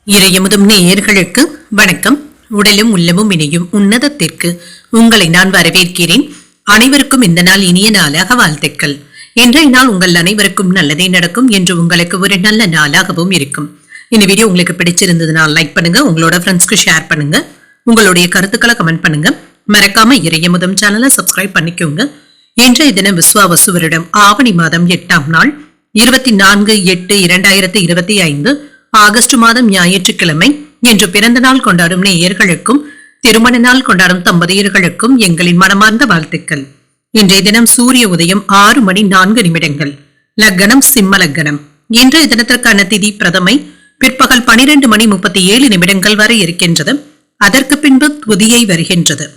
இறையமுதும் நேயர்களுக்கு வணக்கம். உடலும் உள்ளமும் இணையும் உன்னதத்திற்கு உங்களை நான் வரவேற்கிறேன். அனைவருக்கும் இந்த நாள் இனிய நாளாக வாழ்த்துக்கள். இன்றைய நாள் உங்கள் அனைவருக்கும் நல்லதே நடக்கும் என்று உங்களுக்கு ஒரு நல்ல நாளாகவும் இருக்கும். இந்த வீடியோ உங்களுக்கு பிடிச்சிருந்ததுனால் லைக் பண்ணுங்க, உங்களோட ஃப்ரெண்ட்ஸ்க்கு ஷேர் பண்ணுங்க, உங்களுடைய கருத்துக்களை கமெண்ட் பண்ணுங்க. மறக்காம இறையமுதும் சேனலை சப்ஸ்கிரைப் பண்ணிக்கோங்க. இன்றைய தினம் விஸ்வாவசு வருடம் ஆவணி மாதம் 8ஆம் நாள் 24/8/2025 ஆகஸ்ட் மாதம் ஞாயிற்றுக்கிழமை. இன்று பிறந்த நாள் கொண்டாடும் நேயர்களுக்கும் திருமண நாள் கொண்டாடும் தம்பதியர்களுக்கும் எங்களின் மனமார்ந்த வாழ்த்துக்கள். இன்றைய தினம் சூரிய உதயம் 6:04. லக்னம் சிம்ம லக்னம். இன்றைய தினத்திற்கான திதி பிரதமை பிற்பகல் 12:37 வரை இருக்கின்றது. அதற்கு பின்பு துதியை வருகின்றது.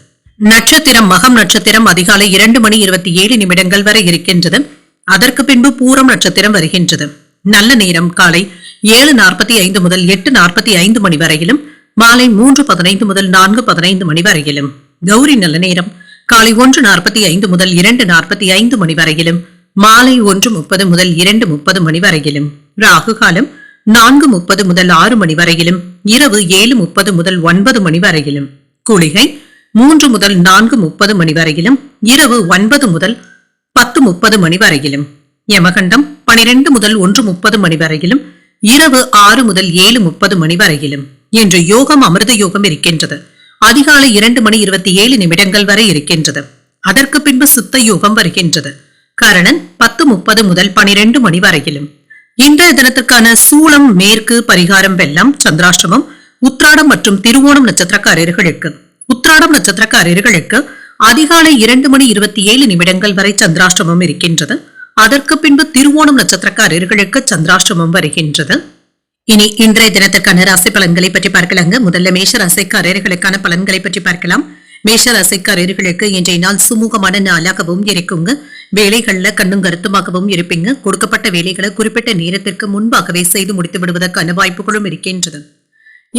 நட்சத்திரம் மகம் நட்சத்திரம் அதிகாலை 2:27 வரை இருக்கின்றது. அதற்கு பின்பு பூரம் நட்சத்திரம் வருகின்றது. நல்ல நேரம் காலை 7:45 முதல் 8:45 மணி வரையிலும், மாலை 3:15 முதல் 4:15 வரையிலும். கௌரி நல்ல நேரம் காலை 1:45 முதல் 2:45 மணி வரையிலும், மாலை 1:30 முதல் 2:30 வரையிலும். ராகு காலம் 4:30 முதல் 6 மணி வரையிலும், இரவு 7:30 முதல் 9 வரையிலும். குளிகை 3 முதல் 4:30 வரையிலும், இரவு 9 முதல் 10:30 வரையிலும். யமகண்டம் 12 முதல் 1:30 வரையிலும், இரவு 6 முதல் 7:30 வரையிலும். இன்று யோகம் அமிர்த யோகம் இருக்கின்றது. அதிகாலை 2:27 வரை இருக்கின்றது. அதற்கு பின்பு சித்த யோகம் வருகின்றது. கரணன் 10:30 முதல் 12 வரையிலும். இன்றைய தினத்திற்கான சூளம் மேற்கு, பரிகாரம் வெள்ளம், சந்திராஷ்டமம் உத்ராடம் மற்றும் திருவோணம் நட்சத்திரக்காரர்களுக்கு. உத்ராடம் நட்சத்திரக்காரர்களுக்கு அதிகாலை 2:27 வரை சந்திராஷ்டமம் இருக்கின்றது. அதற்கு பின்பு திருவோணம் நட்சத்திரக்காரர்களுக்கு சந்திராஷ்டமம் வருகின்றது. இனி இன்றைய தினத்திற்கான ராசி பலன்களை பற்றி பார்க்கலாங்க. முதல்ல மேஷ ராசிக்காரர்களுக்கான பலன்களை பற்றி பார்க்கலாம். மேஷ ராசிக்காரர்களுக்கு இன்றைய நாள் சுமூகமான நாளாகவும் இருக்குங்க. வேலைகள்ல கண்ணும் கருத்துமாகவும் இருப்பீங்க. கொடுக்கப்பட்ட வேலைகளை குறிப்பிட்ட நேரத்திற்கு முன்பாகவே செய்து முடித்து விடுவதற்கான வாய்ப்புகளும் இருக்கின்றது.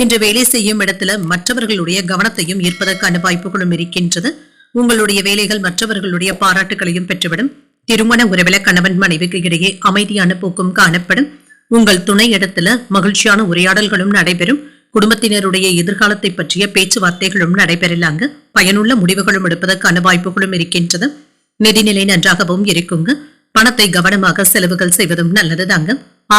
இன்று வேலை செய்யும் இடத்துல மற்றவர்களுடைய கவனத்தையும் ஈர்ப்பதற்கான வாய்ப்புகளும் இருக்கின்றது. உங்களுடைய வேலைகள் மற்றவர்களுடைய பாராட்டுகளையும் பெற்றுவிடும். திருமண உறவில கணவன் மனைவிக்கு இடையே அமைதியான போக்கும் காணப்படும். உங்கள் துணை இடத்துல மகிழ்ச்சியான உரையாடல்களும் நடைபெறும். குடும்பத்தினருடைய எதிர்காலத்தை பற்றிய பேச்சுவார்த்தைகளும் நடைபெறலாங்க. பயனுள்ள முடிவுகளும் எடுப்பதற்கான வாய்ப்புகளும் இருக்கின்றது. நிதிநிலை நன்றாகவும் இருக்குங்க. பணத்தை கவனமாக செலவுகள் செய்வதும் நல்லதுதாங்க.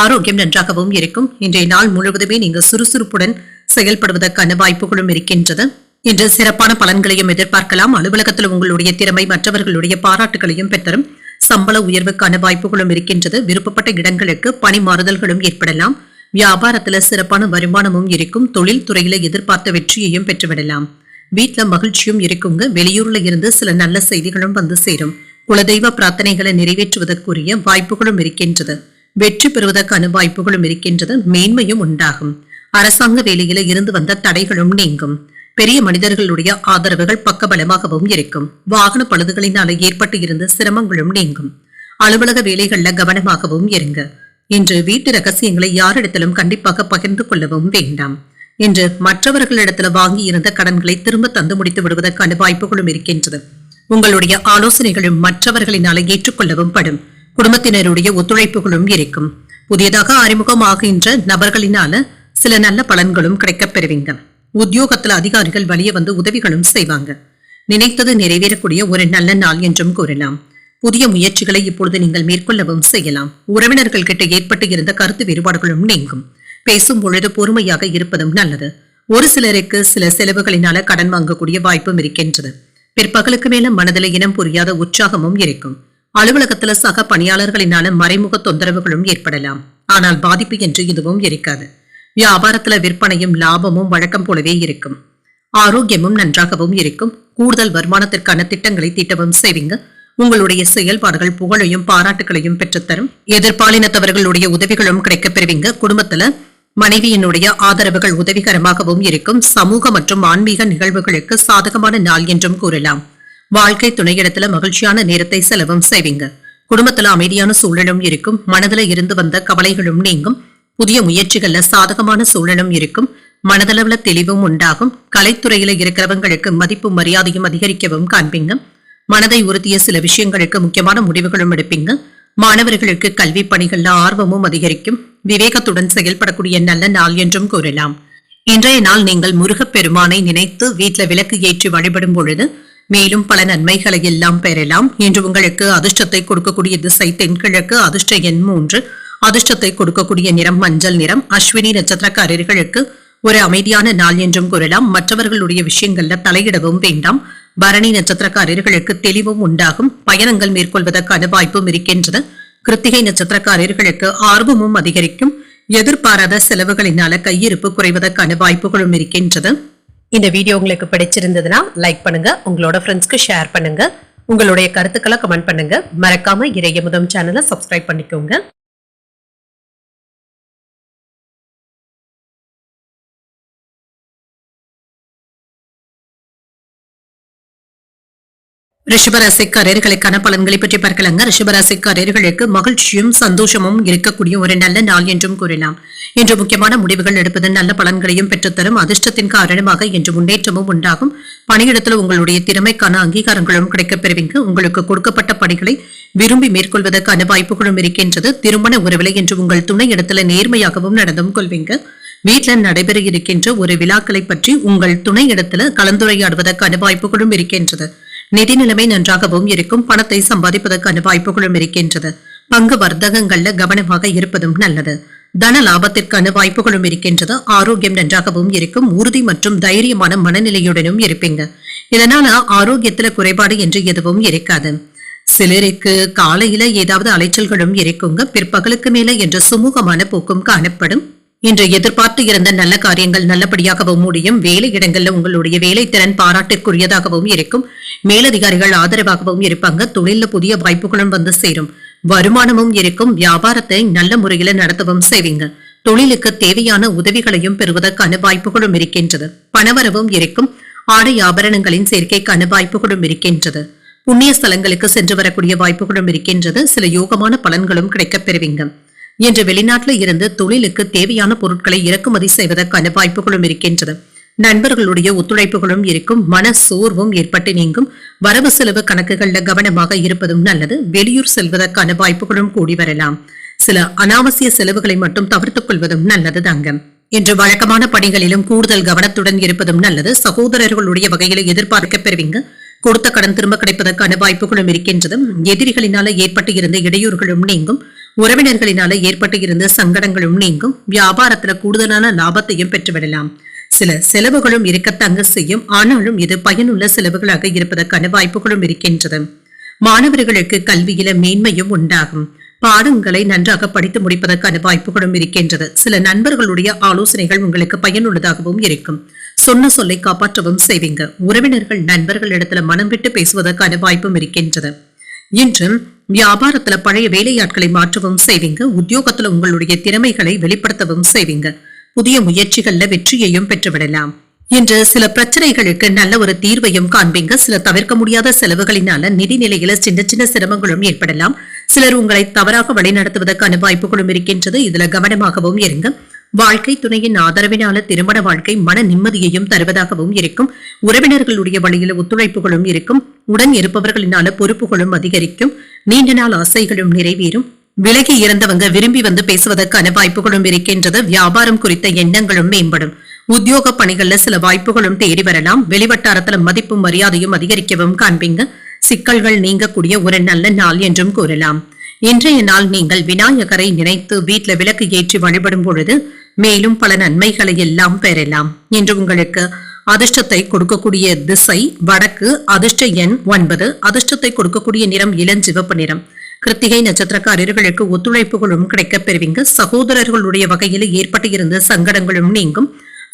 ஆரோக்கியம் நன்றாகவும் இருக்கும். இன்றைய நாள் முழுவதுமே நீங்க சுறுசுறுப்புடன் செயல்படுவதற்கான வாய்ப்புகளும் இருக்கின்றது. இன்று சிறப்பான பலன்களையும் எதிர்பார்க்கலாம். அலுவலகத்தில் உங்களுடைய திறமை மற்றவர்களுடைய பாராட்டுகளையும் பெற்றரும். சம்பள உயர்வுக்கான வாய்ப்புகளும் இருக்கின்றது. விருப்பப்பட்ட இடங்களுக்கு பணி மாறுதல்களும் ஏற்படலாம். வியாபாரத்துல சிறப்பான வருமானமும் இருக்கும். தொழில் துறையில எதிர்பார்த்த வெற்றியையும் பெற்றுவிடலாம். வீட்டுல மகிழ்ச்சியும் இருக்குங்க. வெளியூர்ல இருந்து சில நல்ல செய்திகளும் வந்து சேரும். குலதெய்வ பிரார்த்தனைகளை நிறைவேற்றுவதற்குரிய வாய்ப்புகளும் இருக்கின்றது. வெற்றி பெறுவதற்கான வாய்ப்புகளும் இருக்கின்றது. மேன்மையும் உண்டாகும். அரசாங்க வேலையில இருந்து வந்த தடைகளும் நீங்கும். பெரிய மனிதர்களுடைய ஆதரவுகள் பக்கபலமாகவும் இருக்கும். வாகன பழுதுகளினால ஏற்பட்டு இருந்த சிரமங்களும் நீங்கும். அலுவலக வேலைகள்ல கவனமாகவும் இருங்க. இன்று வீட்டு ரகசியங்களை யாரிடத்திலும் கண்டிப்பாக பகிர்ந்து கொள்ளவும் வேண்டாம். இன்று மற்றவர்களிடத்துல வாங்கி இருந்த கடன்களை திரும்ப தந்து முடித்து விடுவதற்கான வாய்ப்புகளும் இருக்கின்றது. உங்களுடைய ஆலோசனைகளும் மற்றவர்களினால ஏற்றுக்கொள்ளவும் படும். குடும்பத்தினருடைய ஒத்துழைப்புகளும் இருக்கும். புதியதாக அறிமுகமாகின்ற நபர்களினால சில நல்ல பலன்களும் கிடைக்கப் பெறுவீங்க. உத்தியோகத்துல அதிகாரிகள் வழிய வந்து உதவிகளும் செய்வாங்க. நினைத்தது நிறைவேறக்கூடிய ஒரு நல்ல நாள் என்றும் கூறலாம். புதிய முயற்சிகளை இப்பொழுது நீங்கள் மேற்கொள்ளவும் செய்யலாம். உறவினர்கள் கிட்ட ஏற்பட்டு இருந்த கருத்து வேறுபாடுகளும் நீங்கும். பேசும் பொழுது பொறுமையாக இருப்பதும் நல்லது. ஒரு சிலருக்கு சில செலவுகளினால கடன் வாங்கக்கூடிய வாய்ப்பும் இருக்கின்றது. பிற்பகலுக்கு மேல மனதில் இனம் புரியாத உற்சாகமும் இருக்கும். அலுவலகத்துல சக பணியாளர்களினால மறைமுக தொந்தரவுகளும் ஏற்படலாம். ஆனால் பாதிப்பு என்று எதுவும் இருக்காது. வியாபாரத்துல விற்பனையும் லாபமும் வழக்கம் போலவே இருக்கும். ஆரோக்கியமும் நன்றாகவும் இருக்கும். கூடுதல் வருமானத்திற்கான திட்டங்களை தீட்டவும் செய்வீங்க. உங்களுடைய செயல்பாடுகள் புகழையும் பாராட்டுகளையும் பெற்றுத்தரும். எதிர்பாலினத்தவர்களுடைய உதவிகளும் கிடைக்கப் பெறுவீங்க. குடும்பத்துல மனைவியினுடைய ஆதரவுகள் உதவிகரமாகவும் இருக்கும். சமூக மற்றும் ஆன்மீக நிகழ்வுகளுக்கு சாதகமான நாள் என்றும் கூறலாம். வாழ்க்கை துணையிடத்துல மகிழ்ச்சியான நேரத்தை செலவும் செய்வீங்க. குடும்பத்துல அமைதியான சூழலும் இருக்கும். மனதில இருந்து வந்த கவலைகளும் நீங்கும். புதிய முயற்சிகள்ல சாதகமான சூழலும் இருக்கும். மனதளவுல தெளிவும் உண்டாகும். கலைத்துறையில இருக்கிறவங்களுக்கு மதிப்பு மரியாதையும் அதிகரிக்கவும் காண்பீங்க. மனதை உறுத்திய சில விஷயங்களுக்கு முக்கியமான முடிவுகளும் எடுப்பீங்க. மாணவர்களுக்கு கல்வி பணிகள்ல ஆர்வமும் அதிகரிக்கும். விவேகத்துடன் செயல்படக்கூடிய நல்ல நாள் என்றும் கூறலாம். இன்றைய நாள் நீங்கள் முருகப்பெருமானை நினைத்து வீட்ல விளக்கு ஏற்றி வழிபடும் பொழுது மேலும் பல நன்மைகளை எல்லாம் பெறலாம். இன்று உங்களுக்கு அதிர்ஷ்டத்தை கொடுக்கக்கூடிய திசை தென்கிழக்கு, அதிர்ஷ்ட எண் 3, அதிர்ஷ்டத்தை கொடுக்கக்கூடிய நிறம் மஞ்சள் நிறம். அஸ்வினி நட்சத்திரக்காரர்களுக்கு ஒரு அமைதியான நாள் என்றும் கூறலாம். மற்றவர்களுடைய விஷயங்கள்ல தலையிடவும் வேண்டாம். பரணி நட்சத்திரக்காரர்களுக்கு தெளிவும் உண்டாகும். பயணங்கள் மேற்கொள்வதற்கான வாய்ப்பும் இருக்கின்றது. கிருத்திகை நட்சத்திரக்காரர்களுக்கு ஆர்வமும் அதிகரிக்கும். எதிர்பாராத செலவுகளினால கையிருப்பு குறைவதற்கான வாய்ப்புகளும் இருக்கின்றது. இந்த வீடியோ உங்களுக்கு பிடிச்சிருந்ததுன்னா லைக் பண்ணுங்க, உங்களோட ஃப்ரெண்ட்ஸ்க்கு ஷேர் பண்ணுங்க, உங்களுடைய கருத்துக்களை கமெண்ட் பண்ணுங்க. மறக்காம இறையமுதம் சேனலை சப்ஸ்கிரைப் பண்ணிக்கோங்க. ரிஷபராசிக்காரர்களுக்கான பலன்களை பற்றி பார்க்கலாங்க. ரிஷபராசிக்காரர்களுக்கு மகிழ்ச்சியும் சந்தோஷமும் இருக்கக்கூடிய ஒரு நல்ல நாள் என்றும் கூறலாம். இன்று முக்கியமான முடிவுகள் எடுப்பது நல்ல பலன்களையும் பெற்றுத்தரும். அதிர்ஷ்டத்தின் காரணமாக இன்று முன்னேற்றமும் உண்டாகும். பணியிடத்தில் உங்களுடைய திறமைக்கான அங்கீகாரங்களும் கிடைக்கப் பெறுவீங்க. உங்களுக்கு கொடுக்கப்பட்ட பணிகளை விரும்பி மேற்கொள்வதற்கான வாய்ப்புகளும் இருக்கின்றது. திருமண உறவிலை என்று உங்கள் துணை இடத்துல நேர்மையாகவும் நடந்தும் கொள்வீங்க. வீட்டில் நடைபெற இருக்கின்ற ஒரு விழாக்களை பற்றி உங்கள் துணை இடத்துல கலந்துரையாடுவதற்கான வாய்ப்புகளும் இருக்கின்றது. நிதி நிலைமை நன்றாகவும் இருக்கும். பணத்தை சம்பாதிப்பதற்கான வாய்ப்புகளும் இருக்கின்றது. பங்கு வர்த்தகங்கள்ல கவனமாக இருப்பதும் நல்லது. தன லாபத்திற்கான வாய்ப்புகளும் இருக்கின்றது. ஆரோக்கியம் நன்றாகவும் இருக்கும். உறுதி மற்றும் தைரியமான மனநிலையுடனும் இருப்பீங்க. இதனால ஆரோக்கியத்துல குறைபாடு என்று எதுவும் இருக்காது. சிலருக்கு காலையில ஏதாவது அலைச்சல்களும் இருக்குங்க. பிற்பகலுக்கு மேல என்ற சுமூகமான போக்கும் காணப்படும். இன்று எதிர்பார்த்து இருந்த நல்ல காரியங்கள் நல்லபடியாகவும் முடியும். வேலை இடங்கள்ல உங்களுடைய வேலை திறன் பாராட்டுக்குரியதாகவும் இருக்கும். மேலதிகாரிகள் ஆதரவாகவும் இருப்பாங்க. தொழில புதிய வாய்ப்புகளும் வந்து சேரும். வருமானமும் இருக்கும். வியாபாரத்தை நல்ல முறையில நடத்தவும் செய்வீங்க. தொழிலுக்கு தேவையான உதவிகளையும் பெறுவதற்கான வாய்ப்புகளும் இருக்கின்றது. பணவரவும் இருக்கும். ஆடை ஆபரணங்களின் சேர்க்கைக்கான வாய்ப்புகளும் இருக்கின்றது. புண்ணிய ஸ்தலங்களுக்கு சென்று வரக்கூடிய வாய்ப்புகளும் இருக்கின்றது. சில யோகமான பலன்களும் கிடைக்கப் பெறுவீங்க. இன்று வெளிநாட்டில் இருந்து தொழிலுக்கு தேவையான பொருட்களை இறக்குமதி செய்வதற்கான வாய்ப்புகளும் இருக்கின்றது. நண்பர்களுடைய ஒத்துழைப்புகளும் இருக்கும். மன சோர்வும் ஏற்பட்டு நீங்கும். வரவு செலவு கணக்குகள்ல கவனமாக இருப்பதும் நல்லது. வெளியூர் செல்வதற்கான வாய்ப்புகளும் கூடி வரலாம். சில அனாவசிய செலவுகளை மட்டும் தவிர்த்துக் கொள்வதும் நல்லது தாங்க. இன்று வழக்கமான பணிகளிலும் கூடுதல் கவனத்துடன் இருப்பதும் நல்லது. சகோதரர்களுடைய வகையில எதிர்பார்க்க பெறுவீங்க. கொடுத்த கடன் திரும்ப கிடைப்பதற்கான வாய்ப்புகளும் இருக்கின்றது. எதிரிகளினால ஏற்பட்டு இருந்த இடையூறுகளும் நீங்கும். உறவினர்களினால ஏற்பட்டு இருந்த சங்கடங்களும் நீங்கும். வியாபாரத்துல கூடுதலான லாபத்தையும் பெற்றுவிடலாம். சில செலவுகளும் இருக்கத்தாங்க செய்யும். ஆனாலும் இது பயனுள்ள செலவுகளாக இருப்பதற்கான வாய்ப்புகளும் இருக்கின்றது. மாணவர்களுக்கு கல்வியில மேன்மையும் உண்டாகும். பாடங்களை நன்றாக படித்து முடிப்பதற்கான வாய்ப்புகளும் இருக்கின்றது. சில நண்பர்களுடைய ஆலோசனைகள் உங்களுக்கு பயனுள்ளதாகவும் இருக்கும். சொன்ன சொல்லை காப்பாற்றவும் செய்வீங்க. உறவினர்கள் நண்பர்கள் இடத்துல மனம் விட்டு பேசுவதற்கான வாய்ப்பும் இருக்கின்றது. இன்று வியாபாரத்துல பழைய வேலையாட்களை மாற்றவும் செய்வீங்க. உத்தியோகத்துல உங்களுடைய திறமைகளை வெளிப்படுத்தவும் செய்வீங்க. புதிய முயற்சிகள்ல வெற்றியையும் பெற்றுவிடலாம். இன்று சில பிரச்சனைகளுக்கு நல்ல ஒரு தீர்வையும் காண்பீங்க. சில தவிர்க்க முடியாத செலவுகளினால நிதி நிலையில சின்ன சின்ன சிரமங்களும் ஏற்படலாம். சிலர் உங்களை தவறாக வழிநடத்துவதற்கான வாய்ப்புகளும் இருக்கின்றது. இதுல கவனமாகவும் இருங்க. வாழ்க்கை துணையின் ஆதரவினால திருமண வாழ்க்கை மன நிம்மதியையும் தருவதாகவும் இருக்கும். உறவினர்களுடைய வழியில ஒத்துழைப்புகளும் இருக்கும். உடன் இருப்பவர்களினால பொறுப்புகளும் அதிகரிக்கும். நீண்ட நாள் ஆசைகளும் நிறைவேறும். விலகி இறந்தவங்க விரும்பி வந்து பேசுவதற்கான வாய்ப்புகளும் இருக்கின்றது. வியாபாரம் குறித்த எண்ணங்களும் மேம்படும். உத்தியோக பணிகள்ல சில வாய்ப்புகளும் தேடி வரலாம். வெளிவட்டாரத்துல மதிப்பும் மரியாதையும் அதிகரிக்கவும் காண்பீங்க. சிக்கல்கள் நீங்கக்கூடிய ஒரு நல்ல நாள் என்றும் கூறலாம். இன்றைய நாள் நீங்கள் விநாயகரை நினைத்து வீட்ல விளக்கு ஏற்றி வழிபடும் பொழுது மேலும் பல நன்மைகளை எல்லாம் பெறலாம். இன்று உங்களுக்கு அதிர்ஷ்டத்தை கொடுக்கக்கூடிய திசை வடக்கு, அதிர்ஷ்ட எண் 9, அதிர்ஷ்டத்தை கொடுக்கக்கூடிய நிறம் இளஞ்சிவப்பு நிறம். கிருத்திகை நட்சத்திரக்காரர்களுக்கு ஒத்துழைப்புகளும் கிடைக்கப் பெறுவீங்க. சகோதரர்களுடைய வகையில் ஏற்பட்டு இருந்த சங்கடங்களும் நீங்கும்.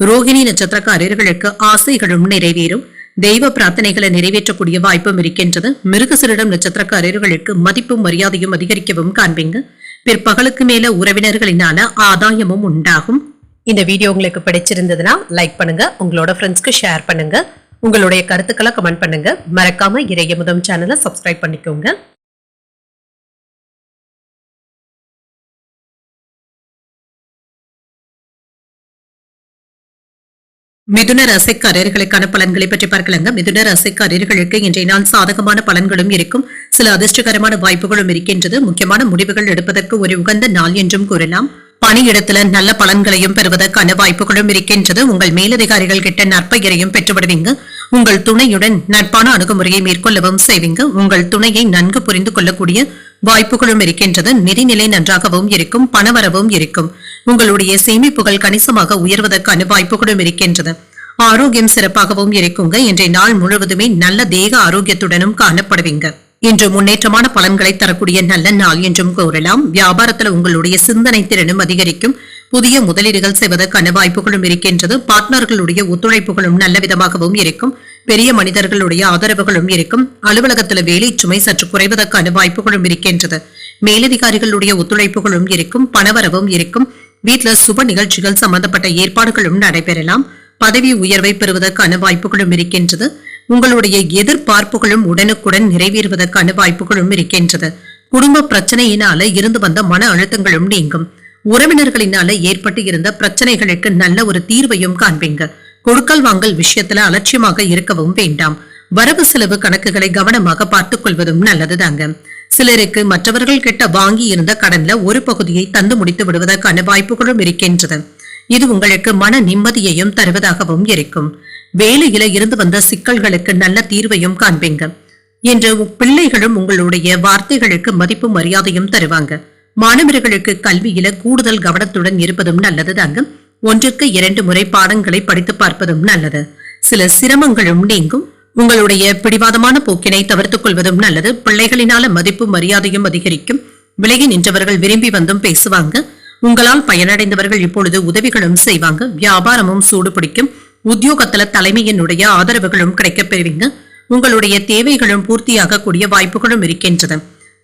ரோகிணி நட்சத்திரக்காரர்களுக்கு ஆசைகளும் நிறைவேறும். தெய்வ பிரார்த்தனைகளை நிறைவேற்றக்கூடிய வாய்ப்பும் இருக்கின்றது. மிருகசிரிடம் நட்சத்திரக்காரர்களுக்கு மதிப்பும் மரியாதையும் அதிகரிக்கவும் காண்பீங்க. பிற்பகலுக்கு மேல உறவினர்களினால ஆதாயமும் உண்டாகும். இந்த வீடியோ உங்களுக்கு பிடிச்சிருந்ததுன்னா லைக் பண்ணுங்க, உங்களோட ஃப்ரெண்ட்ஸ்க்கு ஷேர் பண்ணுங்க, உங்களுடைய கருத்துக்களை கமெண்ட் பண்ணுங்க. மறக்காம இறையமுதம் சேனலை சப்ஸ்கிரைப் பண்ணிக்கோங்க. மிதுன ராசிக்காரர்களுக்கான பலன்களை பற்றி பார்க்கலாங்க. மிதுன ராசிக்காரர்களுக்கு இன்றைய நாள் சாதகமான பலன்களும் இருக்கும், சில அதிர்ஷ்டகரமான வாய்ப்புகளும் இருக்கின்றது. முக்கியமான முடிவுகள் எடுப்பதற்கு ஒரு உகந்த நாள் என்றும் கூறலாம். பணியிடத்துல நல்ல பலன்களையும் பெறுவதற்கான வாய்ப்புகளும் இருக்கின்றது. உங்கள் மேலதிகாரிகள் கிட்ட நற்பெயரையும் பெற்றுவிடுவீங்க. உங்கள் துணையுடன் நட்பான அணுகுமுறையை மேற்கொள்ளவும் செய்வீங்க. உங்கள் துணையை நன்கு புரிந்து கொள்ளக்கூடிய வாய்ப்புகளும் இருக்கின்றது. நிதிநிலை நன்றாகவும் இருக்கும், பணவரவும் இருக்கும். உங்களுடைய சேமிப்புகள் கணிசமாக உயர்வதற்கான வாய்ப்புகளும் இருக்கின்றது. ஆரோக்கியம் சிறப்பாகவும் இருக்குங்க. இன்றைய நாள் முழுவதுமே நல்ல தேக ஆரோக்கியத்துடனும் காணப்படுவீங்க. இன்று முன்னேற்றமான பலன்களை தரக்கூடிய நல்ல நாள் என்றும் கூறலாம். வியாபாரத்தில் உங்களுடைய சிந்தனை திறனும் அதிகரிக்கும். புதிய முதலீடுகள் செய்வதற்கான வாய்ப்புகளும் இருக்கின்றது. பார்ட்னர்களுடைய ஒத்துழைப்புகளும் நல்ல விதமாகவும் இருக்கும். பெரிய மனிதர்களுடைய ஆதரவுகளும் இருக்கும். அலுவலகத்தில் வேலை சுமை சற்று குறைவதற்கான வாய்ப்புகளும் இருக்கின்றது. மேலதிகாரிகளுடைய ஒத்துழைப்புகளும் இருக்கும். பணவரவும் இருக்கும். வீட்டுல சுப நிகழ்ச்சிகள் சம்பந்தப்பட்ட ஏற்பாடுகளும் நடைபெறலாம். பதவி உயர்வை பெறுவதற்கான வாய்ப்புகளும் இருக்கின்றது. உங்களுடைய எதிர்பார்ப்புகளும் உடனுக்குடன் நிறைவேறுவதற்கான வாய்ப்புகளும் இருக்கின்றது. குடும்ப பிரச்சனையினால இருந்து வந்த மன அழுத்தங்களும் நீங்கும். உறவினர்களினால ஏற்பட்டு இருந்த பிரச்சனைகளுக்கு நல்ல ஒரு தீர்வையும் காண்பீங்க. கொடுக்கல் வாங்கல் விஷயத்துல அலட்சியமாக இருக்கவும் வேண்டாம். வரவு செலவு கணக்குகளை கவனமாக பார்த்துக் கொள்வதும் நல்லதுதாங்க. சிலருக்கு மற்றவர்கள் கிட்ட வாங்கி இருந்த கடன்ல ஒரு பகுதியை தந்து முடித்து விடுவதற்கான வாய்ப்புகளும் இருக்கின்றது. இது உங்களுக்கு மன நிம்மதியையும் தருவதாகவும் இருக்கும். வேலையில இருந்து வந்த சிக்கல்களுக்கு நல்ல தீர்வையும் காண்பீங்க. என்று பிள்ளைகளும் உங்களுடைய வார்த்தைகளுக்கு மதிப்பு மரியாதையும் தருவாங்க. மாணவர்களுக்கு கல்வியில கூடுதல் கவனத்துடன் இருப்பதும் நல்லதுதாங்க. 1க்கு 2 முறை பாடங்களை படித்து பார்ப்பதும் நல்லது. சில சிரமங்களும் நீங்கும். உங்களுடைய பிடிவாதமான போக்கினை தவிர்த்துக் கொள்வதும் நல்லது. பிள்ளைகளினால மதிப்பு மரியாதையும் அதிகரிக்கும். விலகி நின்றவர்கள் விரும்பி வந்தும் பேசுவாங்க. உங்களால் பயனடைந்தவர்கள் இப்பொழுது உதவிகளும் செய்வாங்க. வியாபாரமும் சூடு பிடிக்கும். உத்தியோகத்துல தலைமையினுடைய ஆதரவுகளும் கிடைக்கப் பெறுவீங்க. உங்களுடைய தேவைகளும் பூர்த்தியாக கூடிய வாய்ப்புகளும் இருக்கின்றது.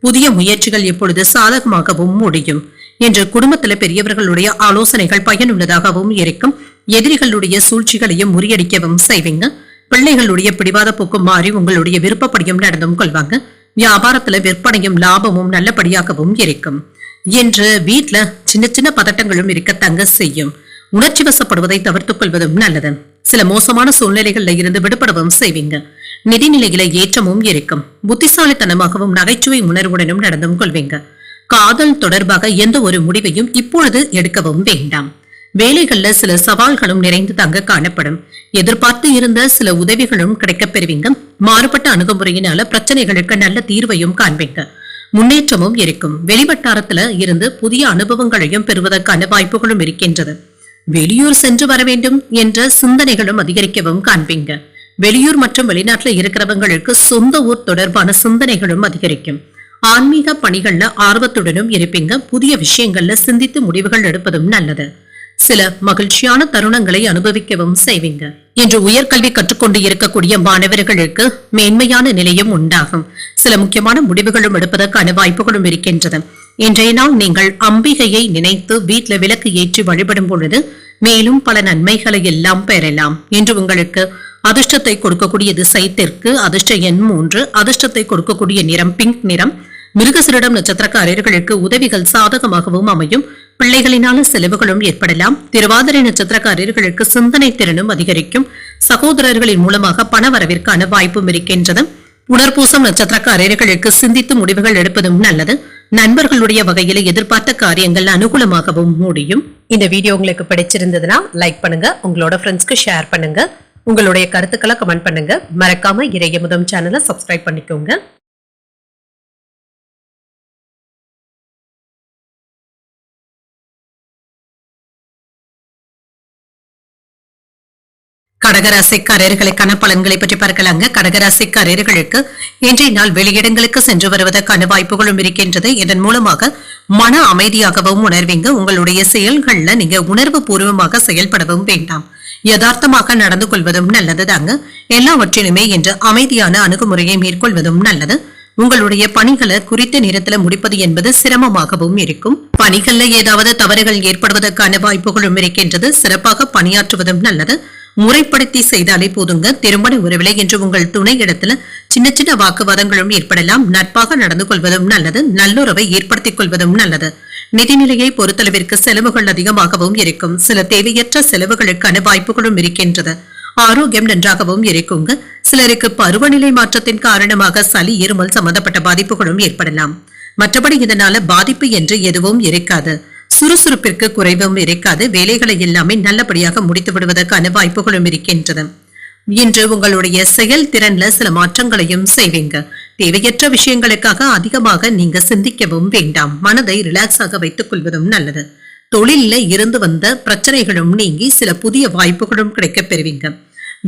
புதிய முயற்சிகள் இப்பொழுது சாதகமாகவும் முடியும். என்று குடும்பத்துல பெரியவர்களுடைய ஆலோசனைகள் பயனுள்ளதாகவும் இருக்கும். எதிரிகளுடைய சூழ்ச்சிகளையும் முறியடிக்கவும் செய்வீங்க. பிள்ளைகளுடைய பிடிவாத போக்கு மாறி உங்களுடைய விருப்பப்படியும் நடந்தும் கொள்வாங்க. வியாபாரத்துல விற்பனையும் லாபமும் நல்லபடியாகவும் இருக்கும். என்று வீட்டுல சின்ன சின்ன பதட்டங்களும் இருக்கத்தங்க செய்யும். உணர்ச்சி வசப்படுவதை தவிர்த்துக் கொள்வதும் நல்லது. சில மோசமான சூழ்நிலைகள்ல இருந்து விடுபடவும் செய்வீங்க. நிதிநிலையில ஏற்றமும் இருக்கும். புத்திசாலித்தனமாகவும் நகைச்சுவை உணர்வுடனும் நடந்தும் கொள்வீங்க. காதல் தொடர்பாக எந்த ஒரு முடிவையும் இப்பொழுது எடுக்கவும் வேண்டாம். வேலைகள்ல சில சவால்களும் நிறைந்து தங்க காணப்படும். எதிர்பார்த்து இருந்த சில உதவிகளும் கிடைக்கப் பெறுவீங்க. மாறுபட்ட அணுகுமுறையினால பிரச்சனைகளுக்கு நல்ல தீர்வையும் காண்பீங்க. முன்னேற்றமும் இருக்கும். வெளிவட்டாரத்துல இருந்து புதிய அனுபவங்களையும் பெறுவதற்கான வாய்ப்புகளும் இருக்கின்றது. வெளியூர் சென்று வர வேண்டும் என்ற சிந்தனைகளும் அதிகரிக்கவும் காண்பீங்க. வெளியூர் மற்றும் வெளிநாட்டுல இருக்கிறவங்களுக்கு சொந்த ஊர் தொடர்பான சிந்தனைகளும் அதிகரிக்கும். ஆன்மீக பணிகள்ல ஆர்வத்துடனும் இருப்பீங்க. புதிய விஷயங்கள்ல சிந்தித்து முடிவுகள் எடுப்பதும் நல்லது. சில மகிழ்ச்சியான தருணங்களை அனுபவிக்கவும் செய்வீங்க. இன்று உயர்கல்வி கற்றுக்கொண்டு இருக்கக்கூடிய மாணவர்களுக்கு மேன்மையான நிலையும் உண்டாகும். சில முக்கியமான முடிவுகளும் எடுப்பதற்கான வாய்ப்புகளும் இருக்கின்றது. இன்றைய நாள் நீங்கள் அம்பிகையை நினைத்து வீட்டுல விளக்கு ஏற்றி வழிபடும் பொழுது மேலும் பல நன்மைகளை எல்லாம் பெறலாம். இன்று உங்களுக்கு அதிர்ஷ்டத்தை கொடுக்கக்கூடிய திசை தெற்கு, அதிர்ஷ்ட எண் 3, அதிர்ஷ்டத்தை கொடுக்கக்கூடிய நிறம் பிங்க் நிறம். மிருகசீரிடம் நட்சத்திரக்காரர்களுக்கு உதவிகள் சாதகமாகவும் அமையும். பிள்ளைகளினால செலவுகளும் ஏற்படலாம். திருவாதிரை நட்சத்திரக்காரர்களுக்கு சிந்தனை திறனும் அதிகரிக்கும். சகோதரர்களின் மூலமாக பண வரவிற்கான வாய்ப்பும் இருக்கின்றது. புனர்பூசம் நட்சத்திரக்காரர்களுக்கு சிந்தித்து முடிவுகள் எடுப்பதும் நல்லது. நண்பர்களுடைய வகையில எதிர்பார்த்த காரியங்கள் அனுகூலமாகவும் முடியும். இந்த வீடியோ உங்களுக்கு பிடிச்சிருந்ததுன்னா லைக் பண்ணுங்க, உங்களோட ஃப்ரெண்ட்ஸ்க்கு ஷேர் பண்ணுங்க, உங்களுடைய கருத்துக்களை கமெண்ட் பண்ணுங்க. மறக்காம இறையமுதம் சேனலை சப்ஸ்கிரைப் பண்ணிக்கோங்க. கடகராசிக்காரர்களுக்கான பலன்களை பற்றி பார்க்கலாங்க. கடகராசிக்காரர்களுக்கு இன்றைய நாள் வெளியிடங்களுக்கு சென்று வருவதற்கான வாய்ப்புகளும் இருக்கின்றது. இதன் மூலமாக மன அமைதியாகவும் உணர்வீங்க. உங்களுடைய செயல்கள்ல நீங்க உணர்வு பூர்வமாக செயல்படவும் வேண்டாம். யதார்த்தமாக நடந்து கொள்வதும் நல்லதுதாங்க. எல்லாவற்றிலுமே இன்று அமைதியான அணுகுமுறையை மேற்கொள்வதும் நல்லது. உங்களுடைய பணிகளை குறித்த நேரத்துல முடிப்பது என்பது சிரமமாகவும் இருக்கும். பணிகள்ல ஏதாவது தவறுகள் ஏற்படுவதற்கான வாய்ப்புகளும் இருக்கின்றது. சிறப்பாக பணியாற்றுவதும் நல்லது. முறைப்படுத்தி செய்தாலே போதுங்க. திருமண உறவிலை என்று உங்கள் துணை இடத்துல சின்ன சின்ன வாக்குவாதங்களும் ஏற்படலாம். நட்பாக நடந்து கொள்வதும் நல்லது. நல்லுறவை ஏற்படுத்திக் கொள்வதும் நல்லது. நிதிநிலையை பொறுத்தளவிற்கு செலவுகள் அதிகமாகவும் இருக்கும். சில தேவையற்ற செலவுகளுக்கான வாய்ப்புகளும் இருக்கின்றது. ஆரோக்கியம் நன்றாகவும் இருக்குங்க. சிலருக்கு பருவநிலை மாற்றத்தின் காரணமாக சளி, இருமல் சம்பந்தப்பட்ட பாதிப்புகளும் ஏற்படலாம். மற்றபடி இதனால பாதிப்பு என்று எதுவும் இருக்காது. சுறுசுறுப்பிற்கு குறைவும் இருக்காது. வேலைகளை எல்லாமே நல்லபடியாக முடித்து விடுவதற்கான வாய்ப்புகளும் இருக்கின்றது. இன்று உங்களுடைய செயல்திறன்ல சில மாற்றங்களையும் செய்வீங்க. தேவையற்ற விஷயங்களுக்காக அதிகமாக நீங்க சிந்திக்கவும் வேண்டாம். மனதை ரிலாக்ஸாக வைத்துக் கொள்வதும் நல்லது. தொழில இருந்து வந்த பிரச்சனைகளும் நீங்கி சில புதிய வாய்ப்புகளும் கிடைக்க பெறுவீங்க.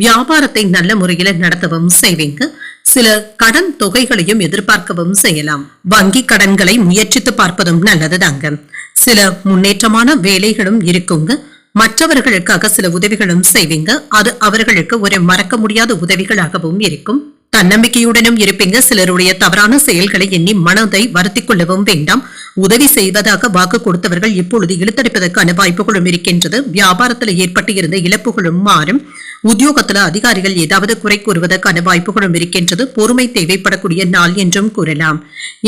வியாபாரத்தை நல்ல முறையில நடத்தவும் செய்வீங்க. சில கடன் தொகைகளையும் எதிர்பார்க்கவும் செய்யலாம். வங்கி கடன்களை முயற்சித்து பார்ப்பதும் நல்லதுதாங்க. சில முன்னேற்றமான வேலைகளும் இருக்குங்க. மற்றவர்களுக்காக சில உதவிகளும் செய்வீங்க. அது அவர்களுக்கு ஒரு மறக்க முடியாத உதவிகளாகவும் இருக்கும். தன்னம்பிக்கையுடனும் இருப்பீங்க. சிலருடைய தவறான செயல்களை எண்ணி மனதை வருத்திக் கொள்ளவும் வேண்டாம். உதவி செய்வதாக வாக்கு கொடுத்தவர்கள் இப்பொழுது இழுத்தடிப்பதற்கான வாய்ப்புகளும் இருக்கின்றது. வியாபாரத்தில் ஏற்பட்டு இருந்த இழப்புகளும் மாறும். உத்தியோகத்துல அதிகாரிகள் ஏதாவது குறை கூறுவதற்கான வாய்ப்புகளும் இருக்கின்றது. பொறுமை தேவைப்படக்கூடிய நாள் என்றும் கூறலாம்.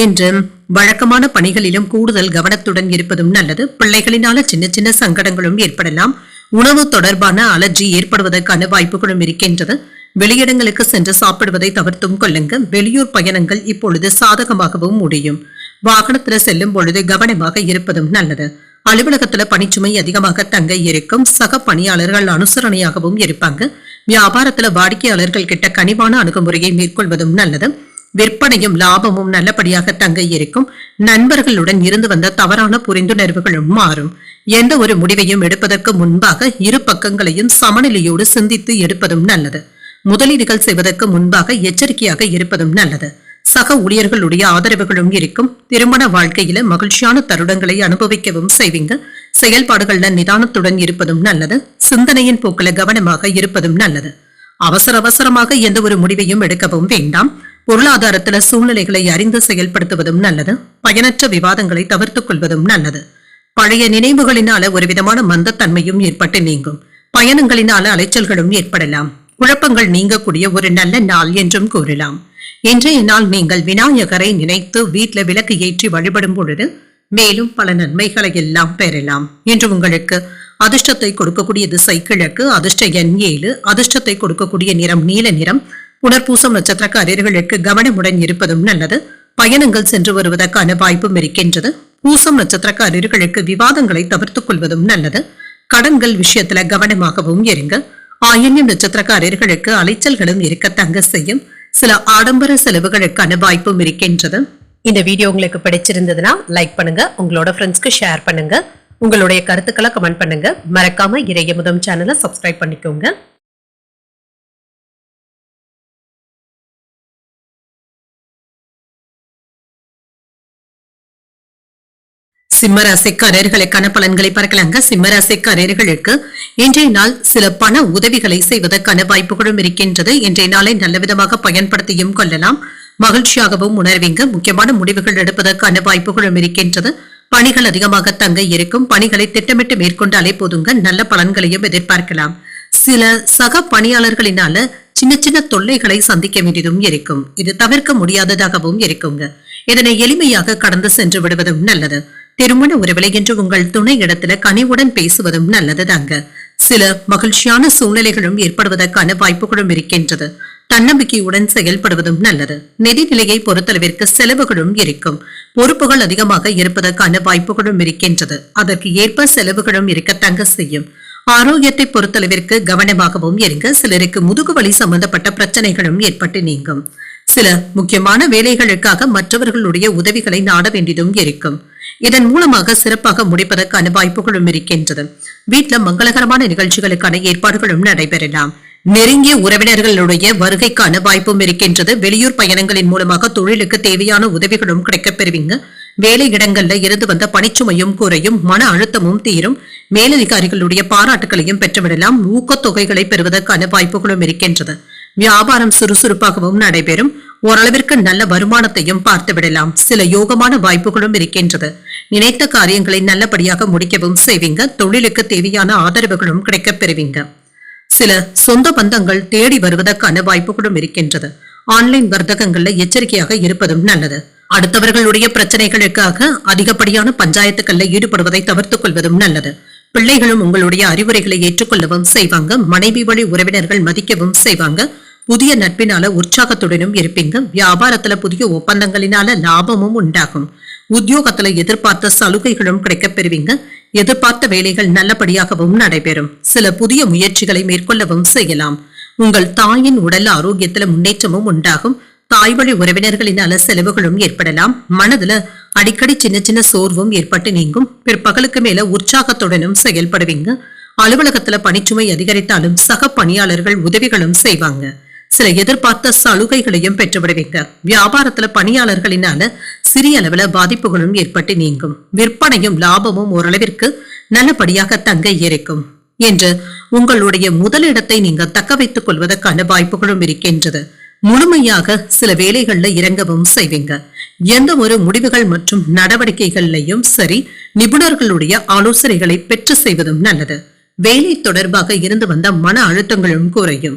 என்று வழக்கமான பணிகளிலும் கூடுதல் கவனத்துடன் இருப்பதும் நல்லது. பிள்ளைகளினால சின்ன சின்ன சங்கடங்களும் ஏற்படலாம். உணவு தொடர்பான அலர்ஜி ஏற்படுவதற்கான வாய்ப்புகளும் இருக்கின்றது. வெளியிடங்களுக்கு சென்று சாப்பிடுவதை தவிர்த்தும் கொள்ளுங்க. வெளியூர் பயணங்கள் இப்பொழுது சாதகமாகவும் முடியும். வாகனத்துல செல்லும் பொழுது கவனமாக இருப்பதும் நல்லது. அலுவலகத்துல பணிச்சுமை அதிகமாக தங்க இருக்கும். சக பணியாளர்கள் அனுசரணையாகவும் இருப்பாங்க. வியாபாரத்துல வாடிக்கையாளர்கள் கிட்ட கனிவான அணுகுமுறையை மேற்கொள்வதும் நல்லது. விற்பனையும் லாபமும் நல்லபடியாக தங்க இருக்கும். நண்பர்களுடன் இருந்து வந்த தவறான புரிந்துணர்வுகளும் மாறும். எந்த ஒரு முடிவையும் எடுப்பதற்கு முன்பாக இரு பக்கங்களையும் சமநிலையோடு சிந்தித்து எடுப்பதும் நல்லது. முதலீடுகள் செய்வதற்கு முன்பாக எச்சரிக்கையாக இருப்பதும் நல்லது. சக ஊழியர்களுடைய ஆதரவுகளும் இருக்கும். திருமண வாழ்க்கையில மகிழ்ச்சியான தருணங்களை அனுபவிக்கவும் செய்வீங்க. செயல்பாடுகள்ல நிதானத்துடன் இருப்பதும் நல்லது. சிந்தனையின் போக்கில கவனமாக இருப்பதும் நல்லது. அவசரமாக எந்த ஒரு முடிவையும் எடுக்கவும் வேண்டாம். பொருளாதாரத்துல சூழ்நிலைகளை அறிந்து செயல்படுத்துவதும் நல்லது. பயனற்ற விவாதங்களை தவிர்த்துக் கொள்வதும் நல்லது. பழைய நினைவுகளினால ஒரு விதமான மந்தத்தன்மையும் ஏற்பட்டு நீங்கும். பயணங்களினால அலைச்சல்களும் ஏற்படலாம். குழப்பங்கள் நீங்கக்கூடிய ஒரு நல்ல நாள் என்றும் கூறலாம். இன்றைய நாள் நீங்கள் விநாயகரை நினைத்து வீட்டுல விளக்கு ஏற்றி வழிபடும் பொழுது மேலும் பல நன்மைகளை எல்லாம் பெறலாம். இன்று உங்களுக்கு அதிர்ஷ்டத்தை கொடுக்கக்கூடிய திசை கிழக்கு. அதிர்ஷ்ட எண் 7. அதிர்ஷ்டத்தை கொடுக்கக்கூடிய நிறம் நீல நிறம். புனர்பூசம் நட்சத்திரக்காரர்களுக்கு கவனமுடன் இருப்பதும் நல்லது. பயணங்கள் சென்று வருவதற்கான வாய்ப்பும் இருக்கின்றது. பூசம் நட்சத்திரக்காரர்களுக்கு விவாதங்களை தவிர்த்துக் கொள்வதும் நல்லது. கடன்கள் விஷயத்துல கவனமாகவும் இருங்க. ஆயில்யம் நட்சத்திரக்காரர்களுக்கு அலைச்சல்களும் இருக்க தங்க செய்யும். சில ஆடம்பர செலவுகளுக்கான வாய்ப்பும் இருக்கின்றது. இந்த வீடியோ உங்களுக்கு பிடிச்சிருந்ததுன்னா லைக் பண்ணுங்க. உங்களோட ஃப்ரெண்ட்ஸ்க்கு ஷேர் பண்ணுங்க. உங்களுடைய கருத்துக்களை கமெண்ட் பண்ணுங்க. மறக்காம இறையமுதம் சேனலை சப்ஸ்கிரைப் பண்ணிக்கோங்க. சிம்மராசிக்காரர்களுக்கான பலன்களை பார்க்கலாங்க. சிம்மராசிக்காரர்களுக்கு இன்றைய நாள் சில பண உதவிகளை செய்வதற்கான வாய்ப்புகளும் இருக்கின்றது. இன்றைய நாளை நல்ல விதமாக பயன்படுத்தியும் கொள்ளலாம். மகிழ்ச்சியாகவும் உணர்வீங்க. முக்கியமான முடிவுகள் எடுப்பதற்கான வாய்ப்புகளும் இருக்கின்றது. பணிகள் அதிகமாக தங்க இருக்கும். பணிகளை திட்டமிட்டு மேற்கொண்டாலே போதுங்க. நல்ல பலன்களையும் எதிர்பார்க்கலாம். சில சக பணியாளர்களினால சின்ன சின்ன தொல்லைகளை சந்திக்க வேண்டியதும் இருக்கும். இது தவிர்க்க முடியாததாகவும் இருக்குங்க. இதனை எளிமையாக கடந்து சென்று விடுவதும் நல்லது. திருமண உறவிலை என்று உங்கள் துணை இடத்துல கனிவுடன் பேசுவதும் நல்லதுதாங்க. சில மகிழ்ச்சியான சூழ்நிலைகளும் ஏற்படுவதற்கான வாய்ப்புகளும் இருக்கின்றது. தன்னம்பிக்கையுடன் செயல்படுவதும் நல்லது. நிதிநிலையை பொறுத்தளவிற்கு செலவுகளும் இருக்கும். பொறுப்புகள் அதிகமாக இருப்பதற்கான வாய்ப்புகளும் இருக்கின்றது. அதற்கு ஏற்ப செலவுகளும் இருக்க தங்க செய்யும். ஆரோக்கியத்தை பொறுத்தளவிற்கு கவனமாகவும் இருங்க. சிலருக்கு முதுகுவலி சம்பந்தப்பட்ட பிரச்சனைகளும் ஏற்பட்டு நீங்கும். சில முக்கியமான வேலைகளுக்காக மற்றவர்களுடைய உதவிகளை நாட வேண்டியதும் இருக்கும். இதன் மூலமாக சிறப்பாக முடிப்பதற்கான வாய்ப்புகளும் இருக்கின்றது. வீட்டுல மங்களகரமான நிகழ்ச்சிகளுக்கான ஏற்பாடுகளும் நடைபெறலாம். நெருங்கிய உறவினர்களுடைய வருகைக்கான வாய்ப்பும் இருக்கின்றது. வெளியூர் பயணங்களின் மூலமாக தொழிலுக்கு தேவையான உதவிகளும் கிடைக்கப் பெறுவீங்க. வேலை இடங்கள்ல இருந்து வந்த பணிச்சுமையும் குறையும். மன அழுத்தமும் தீரும். மேலதிகாரிகளுடைய பாராட்டுகளையும் பெற்றுவிடலாம். ஊக்கத்தொகைகளை பெறுவதற்கான வாய்ப்புகளும் இருக்கின்றது. வியாபாரம் சுறுசுறுப்பாகவும் நடைபெறும். ஓரளவிற்கு நல்ல வருமானத்தையும் பார்த்து விடலாம். சில யோகமான வாய்ப்புகளும் இருக்கின்றது. நினைத்த காரியங்களை நல்லபடியாக முடிக்கவும் செய்வீங்க. தொழிலுக்கு தேவையான ஆதரவுகளும் கிடைக்கப் பெறுவீங்க. சில சொந்த பந்தங்கள் தேடி வருவதற்கான வாய்ப்புகளும் இருக்கின்றது. ஆன்லைன் வர்த்தகங்கள்ல எச்சரிக்கையாக இருப்பதும் நல்லது. அடுத்தவர்களுடைய பிரச்சனைகளுக்காக அதிகப்படியான பஞ்சாயத்துக்கள்ல ஈடுபடுவதை தவிர்த்துக் கொள்வதும் நல்லது. பிள்ளைகளும் உங்களுடைய அறிவுரைகளை ஏற்றுக்கொள்ளவும் செய்வாங்க. மனைவி வழி உறவினர்கள் மதிக்கவும் செய்வாங்க. புதிய நட்பினால உற்சாகத்துடனும் இருப்பீங்க. வியாபாரத்துல புதிய ஒப்பந்தங்களினால லாபமும் உண்டாகும். உத்தியோகத்துல எதிர்பார்த்த சலுகைகளும் கிடைக்கப் பெறுவீங்க. எதிர்பார்த்த வேலைகள் நல்லபடியாகவும் நடைபெறும். சில புதிய முயற்சிகளை மேற்கொள்ளவும் செய்யலாம். உங்கள் தாயின் உடல் ஆரோக்கியத்துல முன்னேற்றமும் உண்டாகும். தாய் வழி உறவினர்களினால செலவுகளும் ஏற்படலாம். மனதுல அடிக்கடி சின்ன சின்ன சோர்வும் ஏற்பட்டு நீங்கும். பிற்பகலுக்கு மேல உற்சாகத்துடனும் செயல்படுவீங்க. அலுவலகத்துல பணிச்சுமை அதிகரித்தாலும் சக பணியாளர்கள் உதவிகளும் செய்வாங்க. சில எதிர்பார்த்த சலுகைகளையும் பெற்றுவிடுவீங்க. வியாபாரத்துல பணியாளர்களினால சிறிய அளவுல பாதிப்புகளும் ஏற்பட்டு நீங்கும். விற்பனையும் லாபமும் ஓரளவிற்கு நல்லபடியாக தங்க இருக்கும் என்று உங்களுடைய முதலிடத்தை நீங்க தக்க வைத்துக் கொள்வதற்கான வாய்ப்புகளும் இருக்கின்றது. முழுமையாக சில வேலைகள்ல இறங்கவும் செய்வீங்க. எந்த ஒரு முடிவுகள் மற்றும் நடவடிக்கைகள்லையும் சரி நிபுணர்களுடைய ஆலோசனைகளை பெற்று செய்வதும் நல்லது. வேலை தொடர்பாக இருந்து வந்த மன அழுத்தங்களும் குறையும்.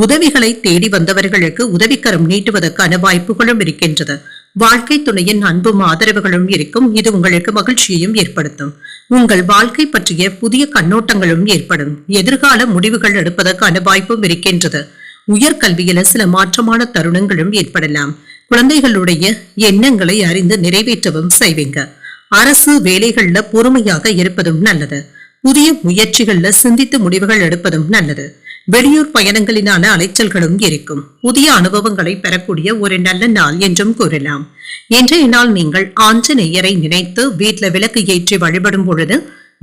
உதவிகளை தேடி வந்தவர்களுக்கு உதவிக்கரம் நீட்டுவதற்கான வாய்ப்புகளும் இருக்கின்றது. வாழ்க்கை துணையின் அன்பும் ஆதரவுகளும் இருக்கும். இது உங்களுக்கு மகிழ்ச்சியையும் ஏற்படுத்தும். உங்கள் வாழ்க்கை பற்றிய புதிய கண்ணோட்டங்களும் ஏற்படும். எதிர்கால முடிவுகள் எடுப்பதற்கான வாய்ப்பும் இருக்கின்றது. உயர்கல்வியில சில மாற்றமான தருணங்களும் ஏற்படலாம். குழந்தைகளுடைய எண்ணங்களை அறிந்து நிறைவேற்றவும் செய்வீங்க. அரசு வேலைகள்ல பொறுமையாக இருப்பதும் நல்லது. புதிய முயற்சிகள்ல சிந்தித்து முடிவுகள் எடுப்பதும் நல்லது. வெளியூர் பயணங்களினால அலைச்சல்களும் இருக்கும். புதிய அனுபவங்களை பெறக்கூடிய ஒரு நல்ல நாள் என்றும் கூறலாம். இன்றைய நாள் நீங்கள் ஆஞ்சநேயரை நினைத்து வீட்டுல விளக்கு ஏற்றி வழிபடும் பொழுது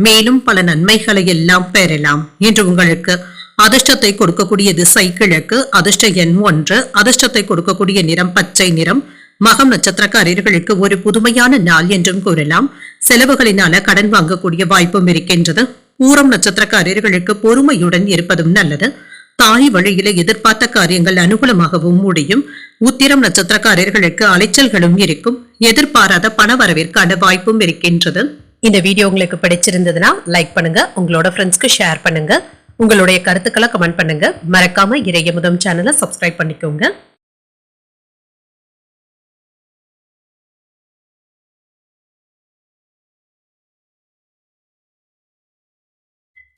மேலும் பல நன்மைகளை எல்லாம் பெறலாம். என்று உங்களுக்கு அதிர்ஷ்டத்தை கொடுக்கக்கூடிய திசை கிழக்கு. அதிர்ஷ்ட எண் 1. அதிர்ஷ்டத்தை கொடுக்கக்கூடிய நிறம் பச்சை நிறம். மகம் நட்சத்திரக்காரர்களுக்கு ஒரு புதுமையான நாள் என்றும் கூறலாம். செலவுகளினால கடன் வாங்கக்கூடிய வாய்ப்பும் இருக்கின்றது. பூரம் நட்சத்திரக்காரர்களுக்கு பொறுமையுடன் இருப்பதும் நல்லது. தாய் வழியில எதிர்பார்த்த காரியங்கள் அனுகூலமாகவும் முடியும். உத்திரம் நட்சத்திரக்காரர்களுக்கு அலைச்சல்களும் இருக்கும். எதிர்பாராத பண வரவிற்கான வாய்ப்பும் இருக்கின்றது. இந்த வீடியோ உங்களுக்கு பிடிச்சிருந்ததுன்னா லைக் பண்ணுங்க. உங்களோட ஃப்ரெண்ட்ஸ்க்கு ஷேர் பண்ணுங்க. உங்களுடைய கருத்துக்களை கமெண்ட் பண்ணுங்க. மறக்காம இறையமுதம் சேனலை சப்ஸ்கிரைப் பண்ணிக்கோங்க.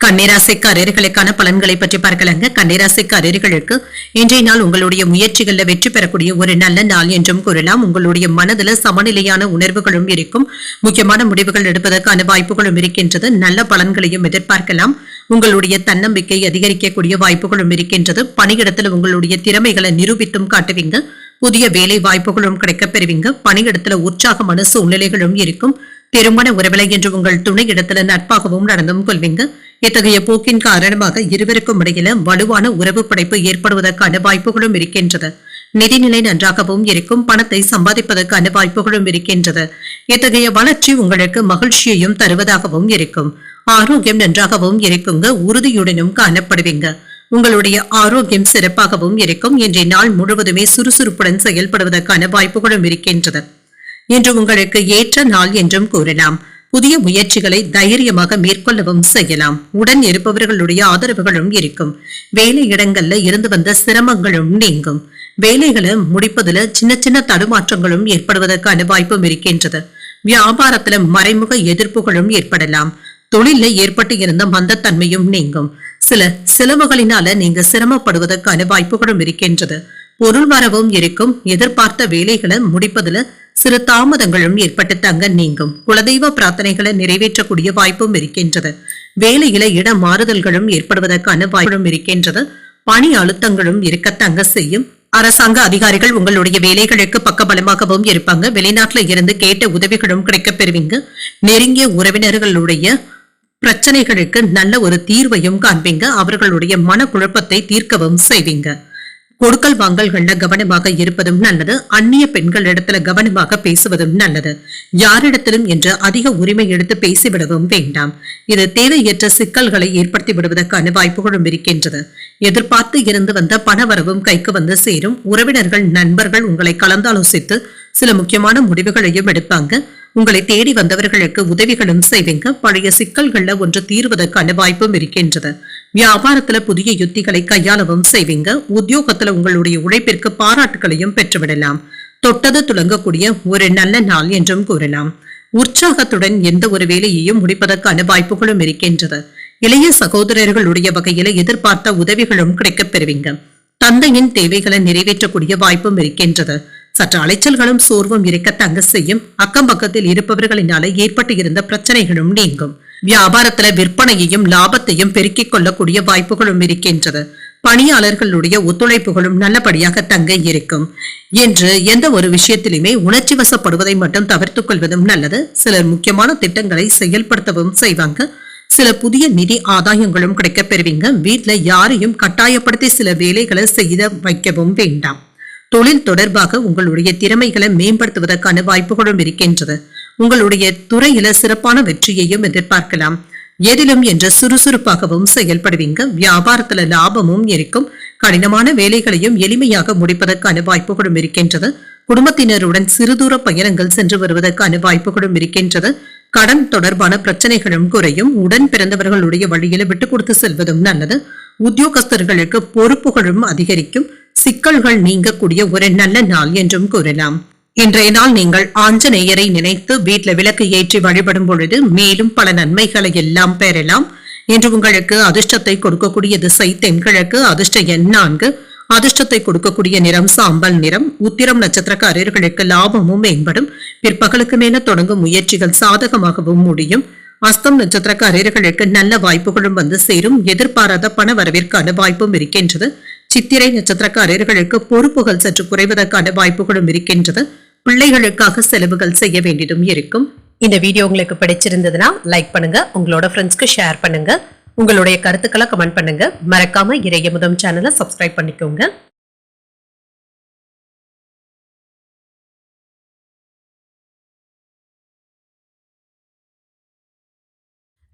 கன்னிராசிக்காரர்களுக்கான பலன்களை பற்றி பார்க்கலாங்க. கன்னிராசிக்காரர்களுக்கு இன்றைய நாள் உங்களுடைய முயற்சிகள்ல வெற்றி பெறக்கூடிய ஒரு நல்ல நாள் என்றும் கூறலாம். உங்களுடைய மனதுல சமநிலையான உணர்வுகளும் இருக்கும். முக்கியமான முடிவுகள் எடுப்பதற்கான வாய்ப்புகளும் இருக்கின்றது. நல்ல பலன்களையும் எதிர்பார்க்கலாம். உங்களுடைய தன்னம்பிக்கை அதிகரிக்கக்கூடிய வாய்ப்புகளும் இருக்கின்றது. பணியிடத்துல உங்களுடைய திறமைகளை நிரூபித்தும் காட்டுவீங்க. புதிய வேலை வாய்ப்புகளும் கிடைக்கப் பெறுவீங்க. பணியிடத்துல உற்சாகமான சூழ்நிலைகளும் இருக்கும். திருமண உறவிலை என்று உங்கள் துணை இடத்துல நட்பாகவும் நடந்தும் கொள்வீங்க. இத்தகைய போக்கின் காரணமாக இருவருக்கும் இடையில வலுவான உறவு படைப்பு ஏற்படுவதற்கான வாய்ப்புகளும் இருக்கின்றது. நிதிநிலை நன்றாகவும் இருக்கும். பணத்தை சம்பாதிப்பதற்கான வாய்ப்புகளும் இருக்கின்றது. இத்தகைய வளர்ச்சி உங்களுக்கு மகிழ்ச்சியையும் தருவதாகவும் இருக்கும். ஆரோக்கியம் நன்றாகவும் இருக்குங்க. உறுதியுடனும் காணப்படுவீங்க. உங்களுடைய ஆரோக்கியம் சிறப்பாகவும் இருக்கும். இன்றைய நாள் முழுவதுமே சுறுசுறுப்புடன் செயல்படுவதற்கான வாய்ப்புகளும் இருக்கின்றது. இன்று உங்களுக்கு ஏற்ற நாள் என்றும் கூறலாம். புதிய முயற்சிகளை தைரியமாக மேற்கொள்ளவும் செய்யலாம். உடன் இருப்பவர்களுடைய ஆதரவுகளும் இருக்கும். வேலை இடங்கள்ல இருந்து வந்த சிரமங்களும் நீங்கும். வேலைகளை முடிப்பதுல சின்ன சின்ன தடுமாற்றங்களும் ஏற்படுவதற்கான வாய்ப்பும் இருக்கின்றது. வியாபாரத்துல மறைமுக எதிர்ப்புகளும் ஏற்படலாம். தொழில ஏற்பட்டு இருந்த மந்தத்தன்மையும் நீங்கும். சில செலவுகளினால நீங்க சிரமப்படுவதற்கான வாய்ப்புகளும் இருக்கின்றது. பொருள் வரவும் இருக்கும். எதிர்பார்த்த வேலைகளை முடிப்பதுல சிறு தாமதங்களும் ஏற்பட்டு தங்க நீங்கும். குலதெய்வ பிரார்த்தனைகளை நிறைவேற்றக்கூடிய வாய்ப்பும் இருக்கின்றது. வேலையில இட மாறுதல்களும் ஏற்படுவதற்கான வாய்ப்பும் இருக்கின்றது. பணி அழுத்தங்களும் இருக்க தங்க செய்யும். அரசாங்க அதிகாரிகள் உங்களுடைய வேலைகளுக்கு பக்கபலமாகவும் இருப்பாங்க. வெளிநாட்டுல இருந்து கேட்ட உதவிகளும் கிடைக்கப் பெறுவீங்க. நெருங்கிய உறவினர்களுடைய பிரச்சனைகளுக்கு நல்ல ஒரு தீர்வையும் காண்பீங்க. அவர்களுடைய மனக்குழப்பத்தை தீர்க்கவும் செய்வீங்க. கொடுக்கல் வாங்கல்கள்ல கவனமாக இருப்பதும் நல்லது. அந்நிய பெண்கள் இடத்துல கவனமாக பேசுவதும் நல்லது. யாரிடத்திலும் என்று அதிக உரிமை எடுத்து பேசிவிடவும் வேண்டாம். இது தேவையற்ற சிக்கல்களை ஏற்படுத்தி விடுவதற்கான வாய்ப்புகளும் இருக்கின்றது. எதிர்பார்த்து இருந்து வந்த பணவரவும் கைக்கு வந்து சேரும். உறவினர்கள் நண்பர்கள் உங்களை கலந்தாலோசித்து சில முக்கியமான முடிவுகளையும் எடுப்பாங்க. உங்களை தேடி வந்தவர்களுக்கு உதவிகளும் செய்வீங்க. பழைய சிக்கல்கள்ல ஒன்று தீர்வதற்கான வாய்ப்பும் இருக்கின்றது. வியாபாரத்துல புதிய யுத்திகளை கையாளவும் செய்வீங்க. உத்தியோகத்துல உங்களுடைய உழைப்பிற்கு பாராட்டுகளையும் பெற்றுவிடலாம். தொட்டது துலங்கக்கூடிய ஒரு நல்ல நாள் என்றும் கூறலாம். உற்சாகத்துடன் எந்த ஒரு வேலையையும் முடிப்பதற்கான வாய்ப்புகளும் இருக்கின்றது. இளைய சகோதரர்களுடைய வகையில எதிர்பார்த்த உதவிகளும் கிடைக்கப் பெறுவீங்க. தந்தையின் தேவைகளை நிறைவேற்றக்கூடிய வாய்ப்பும் இருக்கின்றது. சற்று அலைச்சல்களும் சோர்வும் இருக்க தங்க செய்யும். அக்கம் பக்கத்தில் இருப்பவர்களினால ஏற்பட்டு இருந்த பிரச்சனைகளும் நீங்கும். வியாபாரத்துல விற்பனையையும் லாபத்தையும் பெருக்கிக் கொள்ளக்கூடிய வாய்ப்புகளும் இருக்கின்றது. பணியாளர்களுடைய ஒத்துழைப்புகளும் நல்லபடியாக தங்க இருக்கும். என்று எந்த ஒரு விஷயத்திலுமே உணர்ச்சி வசப்படுவதை மட்டும் தவிர்த்துக் கொள்வதும் நல்லது. சிலர் முக்கியமான திட்டங்களை செயல்படுத்தவும் செய்வாங்க. சில புதிய நிதி ஆதாயங்களும் கிடைக்கப் பெறுவீங்க. வீட்டுல யாரையும் கட்டாயப்படுத்தி சில வேலைகளை செய்த வைக்கவும் வேண்டாம். தொழில் தொடர்பாக உங்களுடைய திறமைகளை மேம்படுத்துவதற்கான வாய்ப்புகளும் இருக்கின்றது. உங்களுடைய துறையில சிறப்பான வெற்றியையும் எதிர்பார்க்கலாம். எதிலும் என்ற சுறுசுறுப்பாகவும் செயல்படுவீங்க. வியாபாரத்துல லாபமும் இருக்கும். கடினமான வேலைகளையும் எளிமையாக முடிப்பதற்கான வாய்ப்புகளும் இருக்கின்றது. குடும்பத்தினருடன் சிறுதூர பயணங்கள் சென்று வருவதற்கான வாய்ப்புகளும் இருக்கின்றது. கடன் தொடர்பான பிரச்சனைகளும் குறையும். உடன் பிறந்தவர்களுடைய வழியில விட்டுக் கொடுத்து செல்வதும் நல்லது. உத்தியோகஸ்தர்களுக்கு பொறுப்புகளும் அதிகரிக்கும். சிக்கல்கள் நீங்கக்கூடிய ஒரு நல்ல நாள் என்றும் கூறலாம். இன்றைய நாள் நீங்கள் ஆஞ்சநேயரை நினைத்து வீட்டுல விளக்கு ஏற்றி வழிபடும் பொழுது மேலும் பல நன்மைகளை எல்லாம் பெறலாம். இன்று உங்களுக்கு அதிர்ஷ்டத்தை கொடுக்கக்கூடிய திசை தென்கிழக்கு. அதிர்ஷ்ட எண் 4. அதிர்ஷ்டத்தை கொடுக்கக்கூடிய நிறம் சாம்பல் நிறம். உத்திரம் நட்சத்திரக்காரர்களுக்கு லாபமும் மேம்படும். பிற்பகலுக்கு மேல தொடங்கும் முயற்சிகள் சாதகமாகவும் முடியும். அஸ்தம் நட்சத்திரக்காரர்களுக்கு நல்ல வாய்ப்புகளும் வந்து சேரும். எதிர்பாராத பண வரவிற்கான வாய்ப்பும் இருக்கின்றது. சித்திரை நட்சத்திரக்காரர்களுக்கு பொறுப்புகள் சற்று குறைவதற்கான வாய்ப்புகளும் இருக்கின்றது. பிள்ளைகளுக்காக செலவுகள் செய்ய வேண்டியதும் இருக்கும். இந்த வீடியோ உங்களுக்கு பிடிச்சிருந்ததுன்னா லைக் பண்ணுங்க. உங்களோட ஃப்ரெண்ட்ஸ்க்கு ஷேர் பண்ணுங்க. உங்களுடைய கருத்துக்களை கமெண்ட் பண்ணுங்க. மறக்காம இறையமுதம் சேனலை சப்ஸ்கிரைப் பண்ணிக்கோங்க.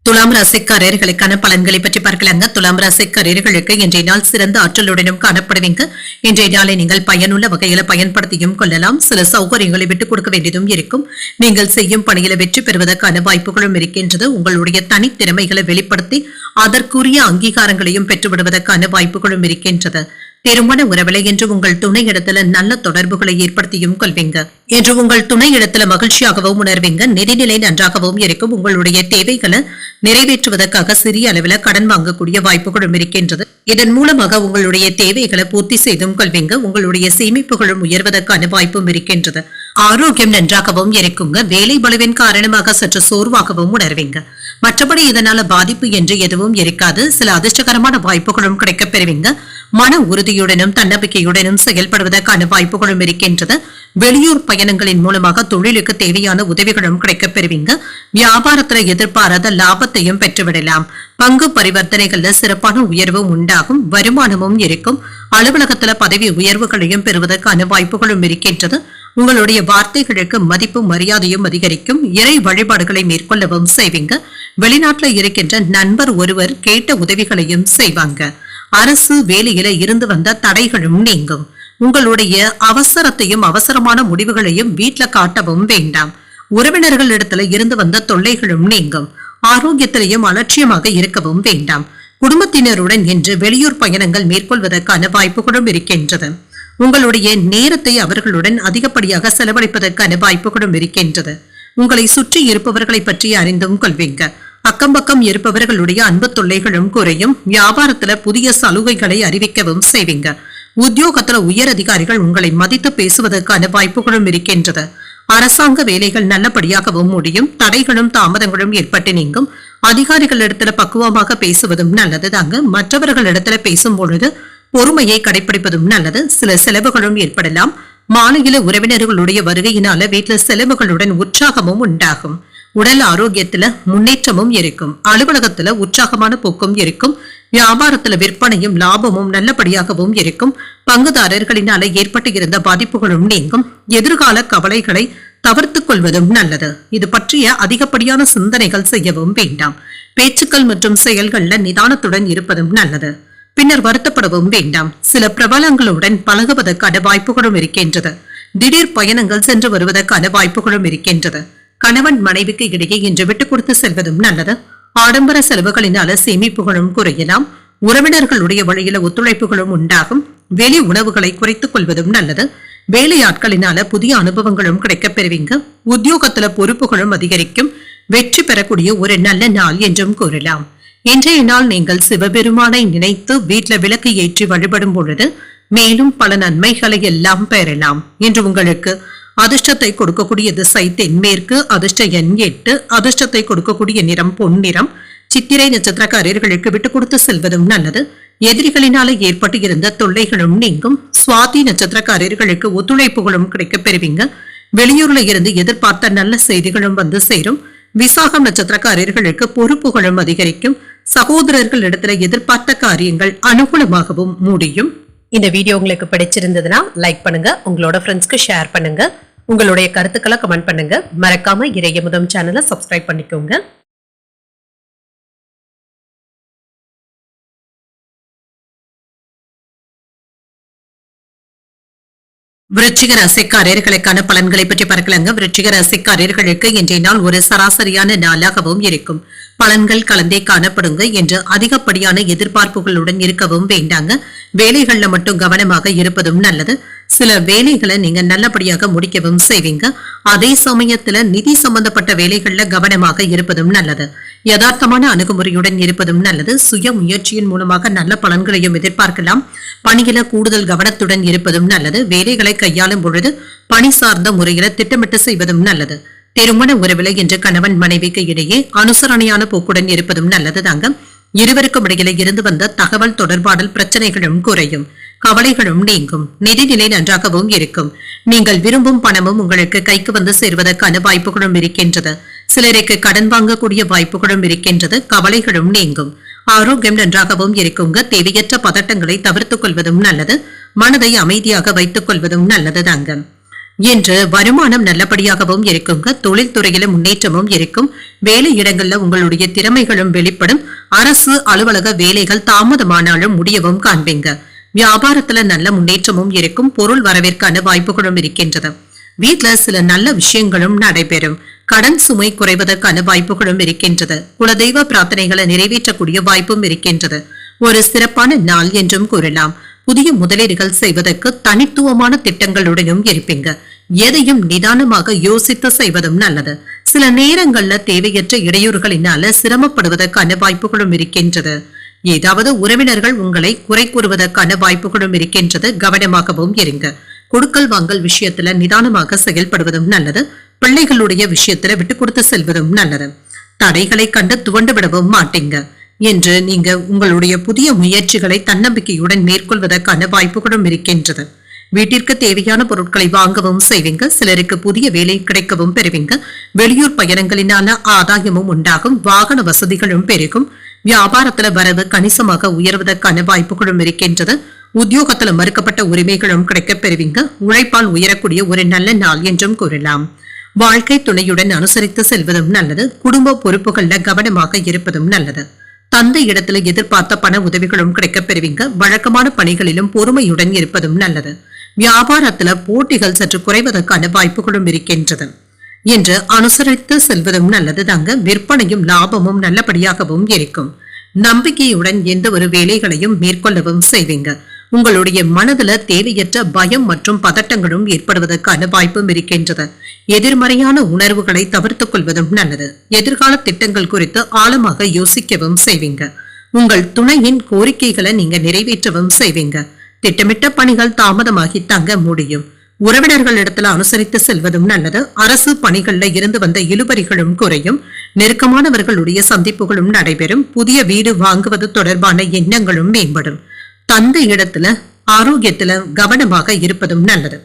துலாம் ராசிக்காரர்களுக்கான பலன்களை பற்றி பார்க்கலாங்க. துலாம் ராசிக்காரர்களுக்கு இன்றைய நாள் சிறந்த ஆற்றலுடனும் காணப்படுவீங்க. இன்றைய நாளை நீங்கள் பயனுள்ள வகையில பயன்படுத்தியும் கொள்ளலாம். சில சௌகரியங்களை விட்டுக் கொடுக்க வேண்டியதும் இருக்கும். நீங்கள் செய்யும் பணியில வெற்றி பெறுவதற்கான வாய்ப்புகளும் இருக்கின்றது. உங்களுடைய தனித்திறமைகளை வெளிப்படுத்தி அதற்குரிய அங்கீகாரங்களையும் பெற்றுவிடுவதற்கான வாய்ப்புகளும் இருக்கின்றது. திருமண உறவில என்று உங்கள் துணை இடத்துல நல்ல தொடர்புகளை ஏற்படுத்தியும் கொள்வீங்க. என்று உங்கள் துணை இடத்துல மகிழ்ச்சியாகவும் உணர்வீங்க. நிதிநிலை நன்றாகவும் இருக்கும். உங்களுடைய தேவைகளை நிறைவேற்றுவதற்காக சிறிய அளவில் கடன் வாங்கக்கூடிய வாய்ப்புகளும் இருக்கின்றது. இதன் மூலமாக உங்களுடைய தேவைகளை பூர்த்தி செய்தும் கொள்வீங்க. உங்களுடைய சேமிப்புகளும் உயர்வதற்கான வாய்ப்பும் இருக்கின்றது. ஆரோக்கியம் நன்றாகவும் இருக்குங்க. வேலை பளுவின் காரணமாக சற்று சோர்வாகவும் உணர்வீங்க. மற்றபடி இதனால பாதிப்பு என்று எதுவும் இருக்காது. சில அதிர்ஷ்டகரமான வாய்ப்புகளும் கிடைக்கப் பெறுவீங்க. மன உறுதியுடனும் தன்னம்பிக்கையுடனும் செயல்படுவதற்கான வாய்ப்புகளும் இருக்கின்றது. வெளியூர் பயணங்களின் மூலமாக தொழிலுக்கு தேவையான உதவிகளும் கிடைக்கப் பெறுவீங்க. வியாபாரத்துல எதிர்பாராத லாபத்தையும் பெற்றுவிடலாம். பங்கு பரிவர்த்தனைகள்ல சிறப்பான உயர்வும் உண்டாகும். வருமானமும் இருக்கும். அலுவலகத்துல பதவி உயர்வுகளையும் பெறுவதற்கான வாய்ப்புகளும் இருக்கின்றது. உங்களுடைய வார்த்தைகளுக்கு மதிப்பும் மரியாதையும் அதிகரிக்கும். இறை வழிபாடுகளை மேற்கொள்ளவும் செய்வீங்க. வெளிநாட்டுல இருக்கின்ற நண்பர் ஒருவர் கேட்ட உதவிகளையும் செய்வாங்க. அரசு வேலையில இருந்து வந்த தடைகளும் நீங்கும். உங்களுடைய அவசரத்தையும் அவசரமான முடிவுகளையும் வீட்டுல காட்டவும் வேண்டாம். உறவினர்களிடத்துல இருந்து வந்த தொல்லைகளும் நீங்கும். ஆரோக்கியத்திலையும் அலட்சியமாக இருக்கவும் வேண்டாம். குடும்பத்தினருடன் இன்று வெளியூர் பயணங்கள் மேற்கொள்வதற்கான வாய்ப்புகளும் இருக்கின்றது. உங்களுடைய நேரத்தை அவர்களுடன் அதிகப்படியாக செலவழிப்பதற்கான வாய்ப்புகளும் இருக்கின்றது. உங்களை சுற்றி இருப்பவர்களை பற்றி அறிந்தும் கொள்வீங்க. அக்கம் பக்கம் இருப்பவர்களுடைய அன்பு தொல்லைகளும் குறையும். வியாபாரத்துல புதிய சலுகைகளை அறிவிக்கவும் செய்வீங்க. உத்தியோகத்துல உயர் அதிகாரிகள் உங்களை மதித்து பேசுவதற்கான வாய்ப்புகளும் இருக்கின்றது. அரசாங்க வேலைகள் நல்லபடியாகவும் முடியும். தடைகளும் தாமதங்களும் ஏற்பட்டு நீங்கும். அதிகாரிகளிடத்துல பக்குவமாக பேசுவதும் நல்லதுதாங்க. மற்றவர்களிடத்துல பேசும் பொழுது பொறுமையை கடைபிடிப்பதும் நல்லது. சில செலவுகளும் ஏற்படலாம். மாலையில உறவினர்களுடைய வருகையினால வீட்டுல செலவுகளுடன் உற்சாகமும் உண்டாகும். உடல் ஆரோக்கியத்துல முன்னேற்றமும் இருக்கும். அலுவலகத்துல உற்சாகமான போக்கும் இருக்கும். வியாபாரத்துல விற்பனையும் லாபமும் நல்லபடியாகவும் இருக்கும். பங்குதாரர்களினால ஏற்பட்டு இருந்த பாதிப்புகளும் நீங்கும். எதிர்கால கவலைகளை தவிர்த்துக் கொள்வதும் நல்லது. இது பற்றிய அதிகப்படியான சிந்தனைகள் செய்யவும் வேண்டாம். பேச்சுக்கள் மற்றும் செயல்கள்ல நிதானத்துடன் இருப்பதும் நல்லது. பின்னர் வருத்தப்படவும் வேண்டாம். சில பிரபலங்களுடன் பழகுவதற்கான வாய்ப்புகளும் இருக்கின்றது. திடீர் பயணங்கள் சென்று வருவதற்கான வாய்ப்புகளும் இருக்கின்றது. கணவன் மனைவிக்கு இடையே இன்று விட்டுக் கொடுத்து செல்வதும் நல்லது. ஆடம்பர செலவுகளினால சேமிப்புகளும் குறையலாம். உறவினர்களுடைய வழியில ஒத்துழைப்புகளும் உண்டாகும். வெளி உணவுகளை குறைத்துக் கொள்வதும் நல்லது. வேலையாட்களினால புதிய அனுபவங்களும் கிடைக்கப் பெறுவீங்க. உத்தியோகத்துல பொறுப்புகளும் அதிகரிக்கும். வெற்றி பெறக்கூடிய ஒரு நல்ல நாள் என்றும் கூறலாம். இன்றைய நாள் நீங்கள் சிவபெருமானை நினைத்து வீட்டுல விளக்கு ஏற்றி வழிபடும் பொழுது மேலும் பல நன்மைகளை எல்லாம் பெறலாம். இன்று உங்களுக்கு அதிர்ஷ்டத்தை கொடுக்கக்கூடிய திசை தென்மேற்கு, அதிர்ஷ்ட எண் 8, அதிர்ஷ்டத்தை கொடுக்கக்கூடிய நிறம் பொன்னிறம். சித்திரை நட்சத்திரக்காரர்களுக்கு விட்டுக் கொடுத்து செல்வதும் நல்லது. எதிரிகளினால ஏற்பட்டு இருந்த தொல்லைகளும் நீங்கும். சுவாதி நட்சத்திரக்காரர்களுக்கு ஒத்துழைப்புகளும் கிடைக்கப் பெறுவீங்க. வெளியூர்ல இருந்து எதிர்பார்த்த நல்ல செய்திகளும் வந்து சேரும். விசாகம் நட்சத்திரக்காரர்களுக்கு பொறுப்புகளும் அதிகரிக்கும். சகோதரர்கள் இடத்துல எதிர்பார்த்த காரியங்கள் அனுகூலமாகவும் முடியும். இந்த வீடியோ உங்களுக்கு பிடிச்சிருந்ததுன்னா லைக் பண்ணுங்க, உங்களோட ஃப்ரெண்ட்ஸ்க்கு ஷேர் பண்ணுங்க, உங்களுடைய கருத்துக்களை கமெண்ட் பண்ணுங்க. மறக்காம இறையமுதம் சேனலை சப்ஸ்கிரைப் பண்ணிக்கோங்க. விருச்சிக ராசிக்காரர்களுக்கான பலன்களை பற்றி பார்க்கலாங்க. விருச்சிக ராசிக்காரர்களுக்கு இன்றைய நாள் ஒரு சராசரியான நாளாகவும் இருக்கும். பலன்கள் கலந்தே காணப்படுங்க என்று அதிகப்படியான எதிர்பார்ப்புகளுடன் இருக்கவும் வேண்டாங்க. வேலைகள்ல மட்டும் கவனமாக இருப்பதும் நல்லது. சில வேலைகளை நீங்க நல்லபடியாக முடிக்கவும் செய்வீங்க. அதே சமயத்துல நிதி சம்பந்தப்பட்ட வேலைகள்ல கவனமாக இருப்பதும் நல்லது. யதார்த்தமான அணுகுமுறையுடன் இருப்பதும் நல்லது. சுய முயற்சியின் மூலமாக நல்ல பலன்களையும் எதிர்பார்க்கலாம். பணியில கூடுதல் கவனத்துடன் இருப்பதும் நல்லது. வேலைகளை கையாளும் பொழுது பணி சார்ந்த முறையில திட்டமிட்டு செய்வதும் நல்லது. திருமண உறவில என்று கணவன் மனைவிக்கு இடையே அனுசரணையான போக்குடன் இருப்பதும் நல்லது தாங்க. இருவருக்கும் இடையில இருந்து வந்த தகவல் தொடர்பாடல் பிரச்சனைகளும் குறையும். கவலைகளும் நீங்கும். நிதிநிலை நன்றாகவும் இருக்கும். நீங்கள் விரும்பும் பணமும் உங்களுக்கு கைக்கு வந்து சேர்வதற்கான வாய்ப்புகளும் இருக்கின்றது. சிலருக்கு கடன் வாங்கக்கூடிய வாய்ப்புகளும் இருக்கின்றது. கவலைகளும் நீங்கும். ஆரோக்கியம் நன்றாகவும் இருக்குங்க. தேவையற்ற பதட்டங்களை தவிர்த்துக் கொள்வதும் நல்லது. மனதை அமைதியாக வைத்துக் கொள்வதும் நல்லது தாங்க. என்று வருமானம் நல்லபடியாகவும் இருக்குங்க. தொழில் துறையில முன்னேற்றமும் இருக்கும். வேலை இடங்கள்ல உங்களுடைய திறமைகளும் வெளிப்படும். அரசு அலுவலக வேலைகள் தாமதமானாலும் முடியவும் காண்பீங்க. வியாபாரத்துல நல்ல முன்னேற்றமும் இருக்கும். பொருள் வரவிற்கான வாய்ப்புகளும் இருக்கின்றது. வீட்டுல சில நல்ல விஷயங்களும் நடைபெறும். கடன் சுமை குறைவதற்கான வாய்ப்புகளும் இருக்கின்றது. குலதெய்வ பிரார்த்தனைகளை நிறைவேற்றக்கூடிய வாய்ப்பும் இருக்கின்றது. ஒரு சிறப்பான நாள் என்றும் கூறலாம். புதிய முதலீடுகள் செய்வதற்கு தனித்துவமான திட்டங்களுடனும் இருப்பீங்க. எதையும் நிதானமாக யோசித்து செய்வதும் நல்லது. சில நேரங்கள்ல தேவையற்ற இடையூறுகளினால சிரமப்படுவதற்கான வாய்ப்புகளும் இருக்கின்றது. ஏதாவது உறவினர்கள் உங்களை குறை கூறுவதற்கான வாய்ப்புகளும் இருக்கின்றது. கவனமாகவும் இருங்க. கொடுக்கல் வாங்கல் விஷயத்துல நிதானமாக செயல்படுவதும் நல்லது. பிள்ளைகளுடைய விஷயத்துல விட்டு கொடுத்து செல்வதும் நல்லது. தடைகளை கண்டு துவண்டு விடவும் மாட்டீங்க. என்று நீங்க உங்களுடைய புதிய முயற்சிகளை தன்னம்பிக்கையுடன் மேற்கொள்வதற்கான வாய்ப்புகளும் இருக்கின்றது. வீட்டிற்கு தேவையான பொருட்களை வாங்கவும் செய்வீங்க. சிலருக்கு புதிய வேலை கிடைக்கவும் பெறுவீங்க. வெளியூர் பயணங்களினால ஆதாயமும் உண்டாகும். வாகன வசதிகளும் பெருகும். வியாபாரத்துல வரவு கணிசமாக உயர்வதற்கான வாய்ப்புகளும் இருக்கின்றது. உத்தியோகத்துல மறுக்கப்பட்ட உரிமைகளும் கிடைக்கப் பெறுவீங்க. உழைப்பால் உயரக்கூடிய ஒரு நல்ல நாள் என்றும் கூறலாம். வாழ்க்கை துணையுடன் அனுசரித்து செல்வதும் நல்லது. குடும்ப பொறுப்புகள்ல கவனமாக இருப்பதும் நல்லது. தந்தை இடத்துல எதிர்பார்த்த பண உதவிகளும் கிடைக்கப் பெறுவீங்க. வழக்கமான பணிகளிலும் பொறுமையுடன் இருப்பதும் நல்லது. வியாபாரத்துல போட்டிகள் சற்று குறைவதற்கான வாய்ப்புகளும் இருக்கின்றது. என்று அனுசரித்து செல்வதும் நல்லது தாங்க. விற்பனையும் லாபமும் நல்லபடியாகவும் இருக்கும். நம்பிக்கையுடன் எந்த ஒரு வேலைகளையும் மேற்கொள்ளவும் செய்வீங்க. உங்களுடைய மனதுல தேவையற்ற பயம் மற்றும் பதட்டங்களும் ஏற்படுவதற்கான வாய்ப்பும் இருக்கின்றது. எதிர்மறையான உணர்வுகளை தவிர்த்துக் கொள்வதும் நல்லது. எதிர்கால திட்டங்கள் குறித்து ஆழமாக யோசிக்கவும் செய்வீங்க. உங்கள் துணையின் கோரிக்கைகளை நீங்க நிறைவேற்றவும் செய்வீங்க. திட்டமிட்ட பணிகள் தாமதமாகி தங்க முடியும். உறவினர்களிடத்துல அனுசரித்து செல்வதும் நல்லது. அரசு பணிகள்ல இருந்து வந்த இழுபறிகளும் குறையும். நெருக்கமானவர்களுடைய சந்திப்புகளும் நடைபெறும். புதிய வீடு வாங்குவது தொடர்பான எண்ணங்களும் மேம்படும். தந்தை இடத்துல ஆரோக்கியத்துல கவனமாக இருப்பதும் நல்லது.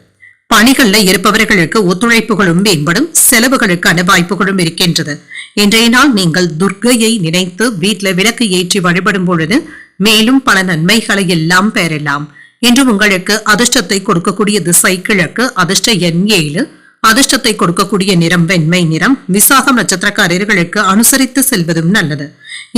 பணிகள்ல இருப்பவர்களுக்கு ஒத்துழைப்புகளும் மேம்படும். செலவுகளுக்கான வாய்ப்புகளும் இருக்கின்றது. இன்றைய நாள் நீங்கள் துர்க்கையை நினைத்து வீட்டுல விளக்கு ஏற்றி வழிபடும் பொழுது மேலும் பல நன்மைகளை எல்லாம் பெறலாம். இன்று உங்களுக்கு அதிர்ஷ்டத்தை கொடுக்கக்கூடிய திசை கிழக்கு. அதிர்ஷ்ட எண் 7. அதிர்ஷ்டத்தை கொடுக்கக்கூடிய நிறம் வெண்மை நிறம். விசாகம் நட்சத்திரக்காரர்களுக்கு அனுசரித்து செல்வதும் நல்லது.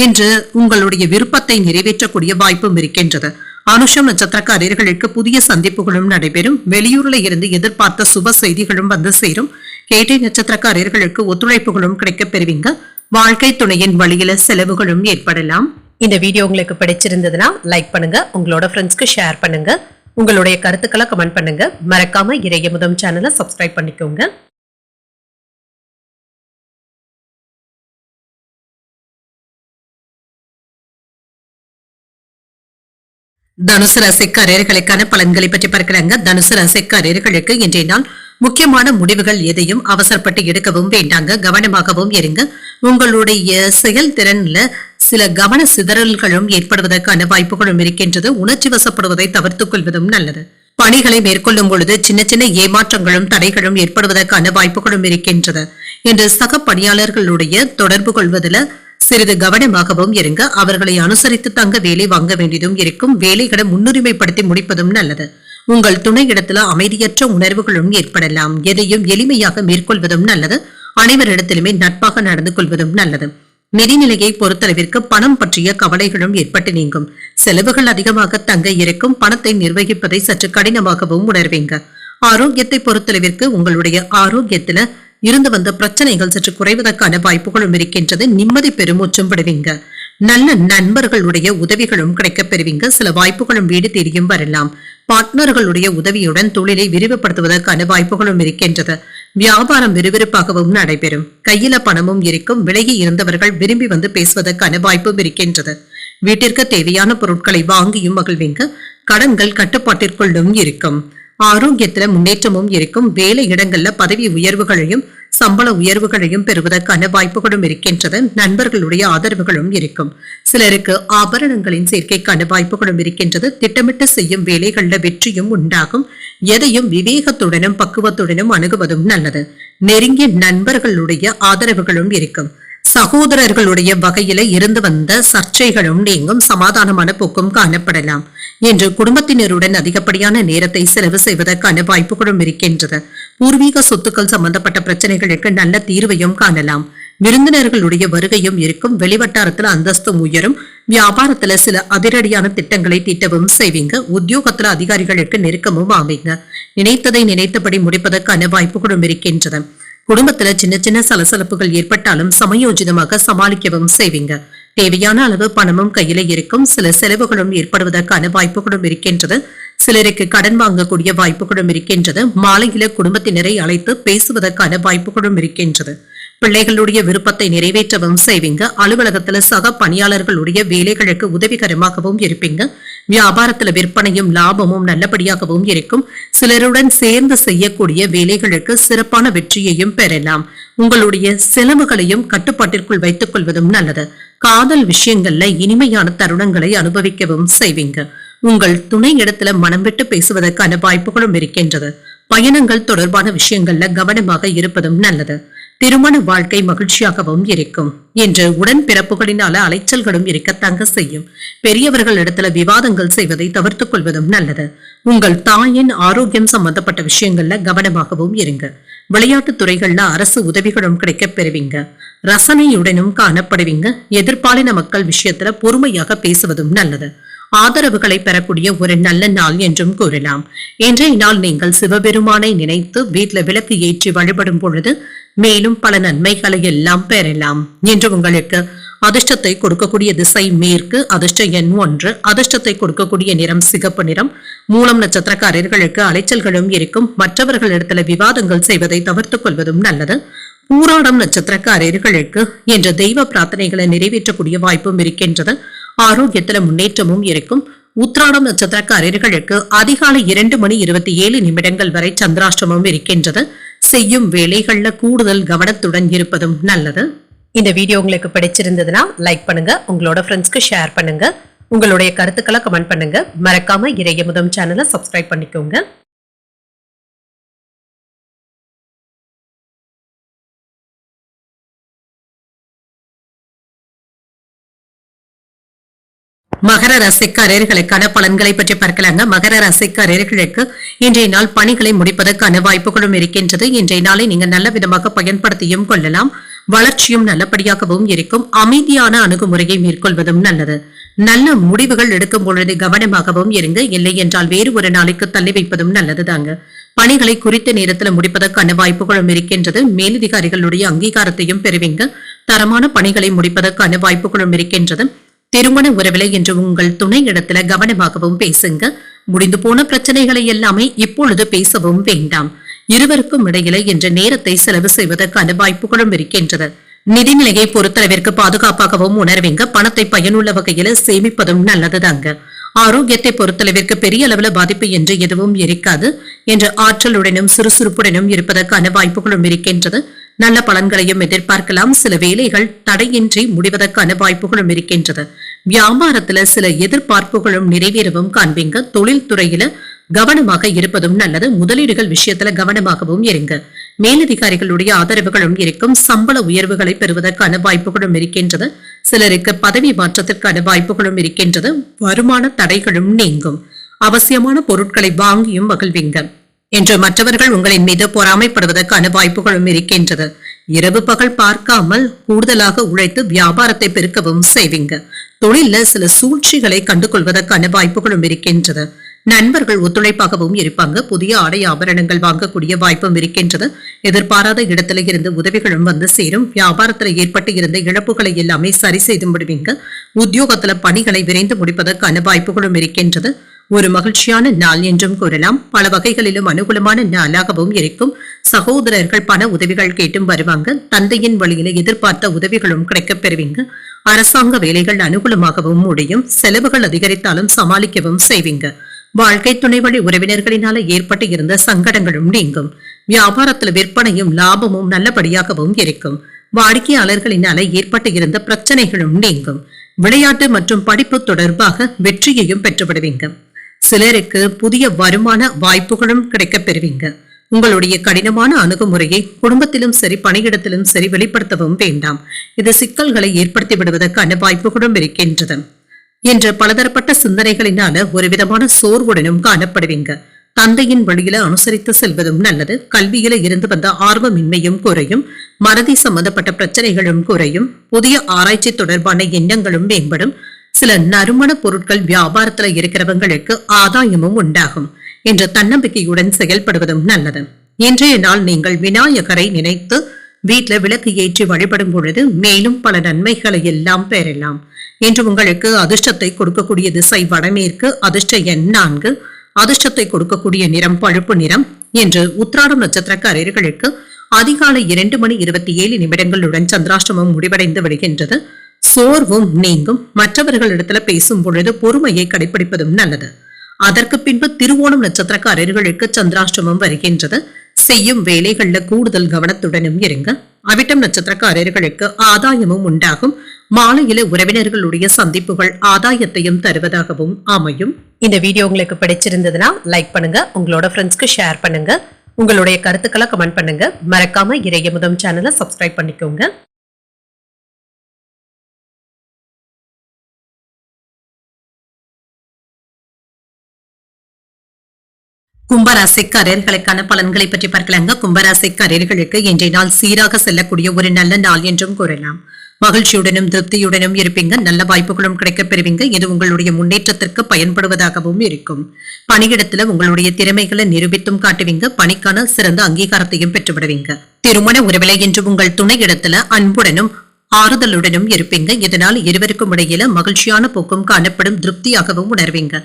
இன்று உங்களுடைய விருப்பத்தை நிறைவேற்றக்கூடிய வாய்ப்பும் இருக்கின்றது. அனுஷம் நட்சத்திரக்காரர்களுக்கு புதிய சந்திப்புகளும் நடைபெறும். வெளியூர்ல இருந்து எதிர்பார்த்த சுப செய்திகளும் வந்து சேரும். கேட்டை நட்சத்திரக்காரர்களுக்கு ஒத்துழைப்புகளும் கிடைக்கப் பெறுவீங்க. வாழ்க்கை துணையின் வழியில செலவுகளும் ஏற்படலாம். இந்த வீடியோ உங்களுக்கு பிடிச்சிருந்ததுன்னா லைக் பண்ணுங்க, உங்களோட ஃப்ரெண்ட்ஸ்க்கு ஷேர் பண்ணுங்க. உங்களுடைய கருத்துக்களை கமெண்ட் பண்ணுங்க. மறக்காம இறையமுதம் சேனலை சப்ஸ்கிரைப் பண்ணிக்கோங்க. தனுசு ராசிக்காரர்களுக்கான பலன்களை பற்றி பார்க்கிறாங்க. தனுசு ராசிக்காரர்களுக்கு இன்றைய நாள் முக்கியமான முடிவுகள் எதையும் அவசரப்பட்டு எடுக்கவும் வேண்டாங்க. கவனமாகவும் இருங்க. உங்களுடைய செயல்திறன்ல சில கவன சிதறல்களும் ஏற்படுவதற்கான வாய்ப்புகளும் இருக்கின்றது. உணர்ச்சி வசப்படுவதை தவிர்த்துக் கொள்வதும் நல்லது. பணிகளை மேற்கொள்ளும் பொழுது சின்ன சின்ன ஏமாற்றங்களும் தடைகளும் ஏற்படுவதற்கான வாய்ப்புகளும் இருக்கின்றது. என்று சக பணியாளர்களுடைய தொடர்பு கொள்வதில் சிறிது கவனமாகவும் இருங்க. அவர்களை அனுசரித்து தங்க வேலை வாங்க வேண்டியதும் இருக்கும். வேலைகளை முன்னுரிமைப்படுத்தி முடிப்பதும் நல்லது. உங்கள் துணை இடத்துல அமைதியற்ற உணர்வுகளும் ஏற்படலாம். எதையும் எளிமையாக மேற்கொள்வதும் நல்லது. அனைவரிடத்திலுமே நட்பாக நடந்து கொள்வதும் நல்லது. நிதிநிலையை பொறுத்தளவிற்கு பணம் பற்றிய கவலைகளும் ஏற்பட்டு நீங்கும். செலவுகள் அதிகமாக தங்க இருக்கும். பணத்தை நிர்வகிப்பதை சற்று கடினமாகவும் உணர்வீங்க. ஆரோக்கியத்தை பொறுத்தளவிற்கு உங்களுடைய ஆரோக்கியத்துல இருந்து வந்த பிரச்சனைகள் சற்று குறைவதற்கான வாய்ப்புகளும் இருக்கின்றது. நிம்மதி பெருமூச்சும் விடுவீங்க. நல்ல நண்பர்களுடைய உதவிகளும் கிடைக்கப் பெறுவீங்க. சில வாய்ப்புகளும் வீடு தேடியும் வரலாம். பார்ட்னர்களுடைய உதவியுடன் தொழிலை விரிவுபடுத்துவதற்கான வாய்ப்புகளும் இருக்கின்றது. வியாபாரம் விறுவிறுப்பாகவும் நடைபெறும். கையில பணமும் இருக்கும். விலகி இருந்தவர்கள் விரும்பி வந்து பேசுவதற்கான வாய்ப்பும் இருக்கின்றது. வீட்டிற்கு தேவையான பொருட்களை வாங்கியும் மகிழ்வீங்க. கடன்கள் கட்டுப்பாட்டிற்குள்ளும் இருக்கும். ஆரோக்கியத்துல முன்னேற்றமும் இருக்கும். வேலை இடங்கள்ல பதவி உயர்வுகளையும் சம்பள உயர்வுகளையும் பெறுவதற்கான வாய்ப்புகளும் இருக்கின்றது. நண்பர்களுடைய ஆதரவுகளும் இருக்கும். சிலருக்கு ஆபரணங்களின் சேர்க்கைக்கான வாய்ப்புகளும் இருக்கின்றது. திட்டமிட்டு செய்யும் வேலைகள்ல வெற்றியும் உண்டாகும். எதையும் விவேகத்துடனும் பக்குவத்துடனும் அணுகுவதும் நல்லது. நெருங்கிய நண்பர்களுடைய ஆதரவுகளும் இருக்கும். சகோதரர்களுடைய வகையில இருந்து வந்த சர்ச்சைகளும் நீங்கும். சமாதானமான போக்கும் காணப்படலாம். என்று குடும்பத்தினருடன் அதிகப்படியான நேரத்தை செலவு செய்வதற்கான வாய்ப்புகளும் இருக்கின்றது. பூர்வீக சொத்துக்கள் சம்பந்தப்பட்ட பிரச்சனைகளுக்கு நல்ல தீர்வையும் காணலாம். விருந்தினர்களுடைய வருகையும் இருக்கும். வெளிவட்டாரத்துல அந்தஸ்தும் உயரும். வியாபாரத்துல சில அதிரடியான திட்டங்களை தீட்டவும் செய்வீங்க. உத்தியோகத்துல அதிகாரிகளுக்கு நெருக்கமும் ஆவீங்க. நினைத்ததை நினைத்தபடி முடிப்பதற்கான வாய்ப்புகளும் இருக்கின்றது. குடும்பத்துல சின்ன சின்ன சலசலப்புகள் ஏற்பட்டாலும் சமயோஜிதமாக சமாளிக்கவும் செய்வீங்க. தேவையான அளவு பணமும் கையில இருக்கும். சில செலவுகளும் ஏற்படுவதற்கான வாய்ப்புகளும் இருக்கின்றது. சிலருக்கு கடன் வாங்கக்கூடிய வாய்ப்புகளும் இருக்கின்றது. மாலையில குடும்பத்தினரை அழைத்து பேசுவதற்கான வாய்ப்புகளும் இருக்கின்றது. பிள்ளைகளுடைய விருப்பத்தை நிறைவேற்றவும் செய்வீங்க. அலுவலகத்துல சக பணியாளர்களுடைய வேலைகளுக்கு உதவிகரமாகவும் இருப்பீங்க. வியாபாரத்துல விற்பனையும் லாபமும் நல்லபடியாகவும் இருக்கும். சிலருடன் சேர்ந்து செய்யக்கூடிய வேலைகளுக்கு சிறப்பான வெற்றியையும் பெறலாம். உங்களுடைய செலவுகளையும் கட்டுப்பாட்டிற்குள் வைத்துக் கொள்வதும் நல்லது. காதல் விஷயங்கள்ல இனிமையான தருணங்களை அனுபவிக்கவும் செய்வீங்க. உங்கள் துணை இடத்துல மனம் விட்டு பேசுவதற்கான வாய்ப்புகளும் இருக்கின்றது. பயணங்கள் தொடர்பான விஷயங்கள்ல கவனமாக இருப்பதும் நல்லது. திருமண வாழ்க்கை மகிழ்ச்சியாகவும் இருக்கும். என்று உடன்பிறப்புகளினால அலைச்சல்களும் இருக்கத்தாங்க செய்யும். பெரியவர்கள் இடத்துல விவாதங்கள் செய்வதை தவிர்த்துக் கொள்வதும் நல்லது. உங்கள் தாயின் ஆரோக்கியம் சம்பந்தப்பட்ட விஷயங்கள்ல கவனமாகவும் இருங்க. விளையாட்டு துறைகள்ல அரசு உதவிகளும் கிடைக்கப் பெறுவீங்க. ரசனையுடனும் காணப்படுவீங்க. எதிர்பாலின மக்கள் விஷயத்துல பொறுமையாக பேசுவதும் நல்லது. ஆதரவுகளை பெறக்கூடிய ஒரு நல்ல நாள் என்றும் கூறலாம். இன்றைய நாள் நீங்கள் சிவபெருமானை நினைத்து வீட்டுல விளக்கு ஏற்றி வழிபடும் பொழுது மேலும் பல நன்மைகளை எல்லாம் பெறலாம். என்று உங்களுக்கு அதிர்ஷ்டத்தை கொடுக்கக்கூடிய திசை மேற்கு. அதிர்ஷ்ட எண் 1. அதிர்ஷ்டத்தை கொடுக்கக்கூடிய நிறம் சிகப்பு நிறம். மூலம் நட்சத்திரக்காரர்களுக்கு அலைச்சல்களும் இருக்கும். மற்றவர்களிடத்துல விவாதங்கள் செய்வதை தவிர்த்துக் கொள்வதும் நல்லது. பூராடம் நட்சத்திரக்காரர்களுக்கு என்ற தெய்வ பிரார்த்தனைகளை நிறைவேற்றக்கூடிய வாய்ப்பும் இருக்கின்றது. ஆரோக்கியத்துல முன்னேற்றமும் இருக்கும். உத்திராடம் நட்சத்திரக்காரர்களுக்கு அதிகாலை 2:27 வரை சந்திராஷ்டமம் இருக்கின்றது. செய்யும் வேலைகள்ல கூடுதல் கவனத்துடன் இருப்பதும் நல்லது. இந்த வீடியோ உங்களுக்கு பிடிச்சிருந்ததுன்னா லைக் பண்ணுங்க. உங்களோட ஃப்ரெண்ட்ஸ்க்கு ஷேர் பண்ணுங்க. உங்களுடைய கருத்துக்களை கமெண்ட் பண்ணுங்க. மறக்காம இறையமுதம் சேனலை சப்ஸ்கிரைப் பண்ணிக்கோங்க. மகர ராசிக்காரர்களுக்கான பலன்களை பற்றி பார்க்கலாங்க. மகர ராசிக்காரர்களுக்கு இன்றைய நாள் பணிகளை முடிப்பதற்கான வாய்ப்புகளும் இருக்கின்றது. இன்றைய நாளை நீங்க நல்ல விதமாக பயன்படுத்தியும் கொள்ளலாம். வளர்ச்சியும் நல்லபடியாகவும் இருக்கும். அமைதியான அணுகுமுறையை மேற்கொள்வதும் நல்லது. நல்ல முடிவுகள் எடுக்கும் பொழுது கவனமாகவும் இருங்க. இல்லை என்றால் வேறு ஒரு நாளைக்கு தள்ளி வைப்பதும் நல்லது தாங்க. பணிகளை குறித்த நேரத்தில் முடிப்பதற்கான வாய்ப்புகளும் இருக்கின்றது. மேலதிகாரிகளுடைய அங்கீகாரத்தையும் பெறுவீங்க. தரமான பணிகளை முடிப்பதற்கான வாய்ப்புகளும் இருக்கின்றது. திருமண உறவில என்று உங்கள் துணை இடத்துல கவனமாகவும் பேசுங்க. முடிந்து போன பிரச்சனைகளை எல்லாமே இப்பொழுது பேசவும் வேண்டாம். இருவருக்கும் இடையில என்ற நேரத்தை செலவு செய்வதற்கான வாய்ப்புகளும் இருக்கின்றது. நிதிநிலையை பொறுத்தளவிற்கு பாதுகாப்பாகவும் உணர்வீங்க. பணத்தை பயனுள்ள வகையில சேமிப்பதும் நல்லதுதாங்க. ஆரோக்கியத்தை பொறுத்தளவிற்கு பெரிய அளவுல பாதிப்பு என்று எதுவும் இருக்காது என்ற ஆற்றலுடனும் சுறுசுறுப்புடனும் இருப்பதற்கான வாய்ப்புகளும் இருக்கின்றது. நல்ல பலன்களையும் எதிர்பார்க்கலாம். சில வேலைகள் தடையின்றி முடிவதற்கான வாய்ப்புகளும் இருக்கின்றது. வியாபாரத்துல சில எதிர்பார்ப்புகளும் நிறைவேறவும் காண்பீங்க. தொழில் துறையில கவனமாக இருப்பதும் நல்லது. முதலீடுகள் விஷயத்துல கவனமாகவும் இருங்க. மேலதிகாரிகளுடைய ஆதரவுகளும் இருக்கும். சம்பள உயர்வுகளை பெறுவதற்கான வாய்ப்புகளும் இருக்கின்றது. சிலருக்கு பதவி மாற்றத்திற்கான வாய்ப்புகளும் இருக்கின்றது. வருமான தடைகளும் நீங்கும். அவசியமான பொருட்களை வாங்கியும் மகிழ்வீங்க என்று மற்றவர்கள் உங்களின் மீது பொறாமைப்படுவதற்கான வாய்ப்புகளும் இருக்கின்றது. இரவு பகல் பார்க்காமல் கூடுதலாக உழைத்து வியாபாரத்தை பெருக்கவும் செய்வீங்க. தொழில சில சூழ்ச்சிகளை கண்டுகொள்வதற்கான வாய்ப்புகளும் இருக்கின்றது. நண்பர்கள் ஒத்துழைப்பாகவும் இருப்பாங்க. புதிய ஆடை ஆபரணங்கள் வாங்கக்கூடிய வாய்ப்பும் இருக்கின்றது. எதிர்பாராத இடத்துல இருந்து உதவிகளும் வந்து சேரும். வியாபாரத்துல ஏற்பட்டு இருந்த இழப்புகளை எல்லாமே சரி செய்து முடிவீங்க. உத்தியோகத்துல பணிகளை விரைந்து முடிப்பதற்கான வாய்ப்புகளும் இருக்கின்றது. ஒரு மகிழ்ச்சியான நாள் என்றும் கூறலாம். பல வகைகளிலும் அனுகூலமான நாளாகவும் இருக்கும். சகோதரர்கள் பண உதவிகள் கேட்டும் வருவாங்க. தந்தையின் வழியில எதிர்பார்த்த உதவிகளும் கிடைக்கப் பெறுவீங்க. அரசாங்க வேலைகள் அனுகூலமாகவும் முடியும். செலவுகள் அதிகரித்தாலும் சமாளிக்கவும் செய்வீங்க. வாழ்க்கை துணை வழி உறவினர்களினால ஏற்பட்டு இருந்த சங்கடங்களும் நீங்கும். வியாபாரத்தில் விற்பனையும் லாபமும் நல்லபடியாகவும் இருக்கும். வாடிக்கையாளர்களினால ஏற்பட்டு இருந்த பிரச்சனைகளும் நீங்கும். விளையாட்டு மற்றும் படிப்பு தொடர்பாக வெற்றியையும் பெற்றுவிடுவீங்க. சிலருக்கு புதிய வருமான வாய்ப்புகளும் கிடைக்கப் பெறுவீங்க. உங்களுடைய கடினமான அணுகுமுறையை குடும்பத்திலும் சரி பணியிடத்திலும் சரி வெளிப்படுத்தவும் வேண்டாம். இது சிக்கல்களை ஏற்படுத்தி விடுவதற்கான வாய்ப்புகளும் இருக்கின்றது. என்ற பலதரப்பட்ட சிந்தனைகளினால ஒரு விதமான சோர்வுடனும் காணப்படுவீங்க. தந்தையின் வழியில அனுசரித்து செல்வதும் நல்லது. கல்வியில இருந்து வந்த ஆர்வமின்மையும் குறையும். மறதி சம்பந்தப்பட்ட பிரச்சனைகளும் குறையும். புதிய ஆராய்ச்சி தொடர்பான எண்ணங்களும் மேம்படும். சில நறுமண பொருட்கள் வியாபாரத்துல இருக்கிறவங்களுக்கு ஆதாயமும் உண்டாகும் என்ற தன்னம்பிக்கையுடன் செயல்படுவதும் நல்லது. இன்றைய நாள் நீங்கள் விநாயகரை நினைத்து வீட்டுல விளக்கு ஏற்றி வழிபடும் பொழுது மேலும் பல நன்மைகளை எல்லாம் பெறலாம். என்று உங்களுக்கு அதிர்ஷ்டத்தை கொடுக்கக்கூடிய திசை வடமேற்கு. அதிர்ஷ்ட எண் 4. அதிர்ஷ்டத்தை கொடுக்கக்கூடிய நிறம் பழுப்பு நிறம். என்று உத்திராடம் நட்சத்திரக்காரர்களுக்கு அதிகாலை 2:27 சந்திராஷ்டமம் முடிவடைந்து விடுகின்றது. சோர்வும் நீங்கும். மற்றவர்களிடத்துல பேசும் பொழுது பொறுமையை கடைபிடிப்பதும் நல்லது. அதற்கு பின்பு திருவோணம் நட்சத்திரக்காரர்களுக்கு சந்திராஷ்டமம் வருகின்றது. செய்யும் வேலைகள்ல கூடுதல் கவனத்துடனும் இருங்க. அவிட்டம் நட்சத்திரக்காரர்களுக்கு ஆதாயமும் உண்டாகும். மாலையில உறவினர்களுடைய சந்திப்புகள் ஆதாயத்தையும் தருவதாகவும் அமையும். இந்த வீடியோ உங்களுக்கு பிடிச்சிருந்ததுன்னா லைக் பண்ணுங்க. உங்களோட ஃப்ரெண்ட்ஸ்க்கு ஷேர் பண்ணுங்க. உங்களுடைய கருத்துக்களை கமெண்ட் பண்ணுங்க. மறக்காம இறையமுதம் சேனலை சப்ஸ்கிரைப் பண்ணிக்கோங்க. கும்பராசிக்காரர்களுக்கான பலன்களை பற்றி பார்க்கலாங்க. கும்பராசிக்காரர்களுக்கு இன்றைய நாள் சீராக செல்லக்கூடிய ஒரு நல்ல நாள் என்றும் கூறலாம். மகிழ்ச்சியுடனும் திருப்தியுடனும் இருப்பீங்க. நல்ல வாய்ப்புகளும் கிடைக்கப் பெறுவீங்க. இது உங்களுடைய முன்னேற்றத்திற்கு பயன்படுவதாகவும் இருக்கும். பணியிடத்துல உங்களுடைய திறமைகளை நிரூபித்தும் காட்டுவீங்க. பணிக்கான சிறந்த அங்கீகாரத்தையும் பெற்றுவிடுவீங்க. திருமண உறவிலை என்று உங்கள் துணை இடத்துல அன்புடனும் ஆறுதலுடனும் இருப்பீங்க. இதனால் இருவருக்கும் இடையில மகிழ்ச்சியான போக்கும் காணப்படும். திருப்தியாகவும் உணர்வீங்க.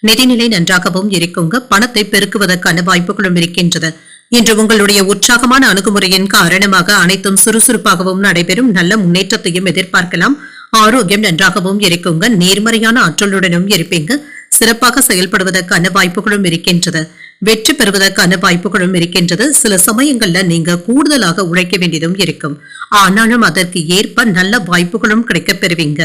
நிதிநிலை நன்றாகவும் இருக்குங்க. பணத்தை பெருக்குவதற்கான வாய்ப்புகளும் இருக்கின்றது. இன்று உங்களுடைய உற்சாகமான அணுகுமுறையின் காரணமாக அனைத்தும் சுறுசுறுப்பாகவும் நடைபெறும். நல்ல முன்னேற்றத்தையும் எதிர்பார்க்கலாம். ஆரோக்கியம் நன்றாகவும் இருக்குங்க. நேர்மறையான ஆற்றலுடனும் இருப்பீங்க. சிறப்பாக செயல்படுவதற்கான வாய்ப்புகளும் இருக்கின்றது. வெற்றி பெறுவதற்கான வாய்ப்புகளும் இருக்கின்றது. சில சமயங்கள்ல நீங்க கூடுதலாக உழைக்க வேண்டியதும் இருக்கும். ஆனாலும் அதற்கு ஏற்ப நல்ல வாய்ப்புகளும் கிடைக்கப் பெறுவீங்க.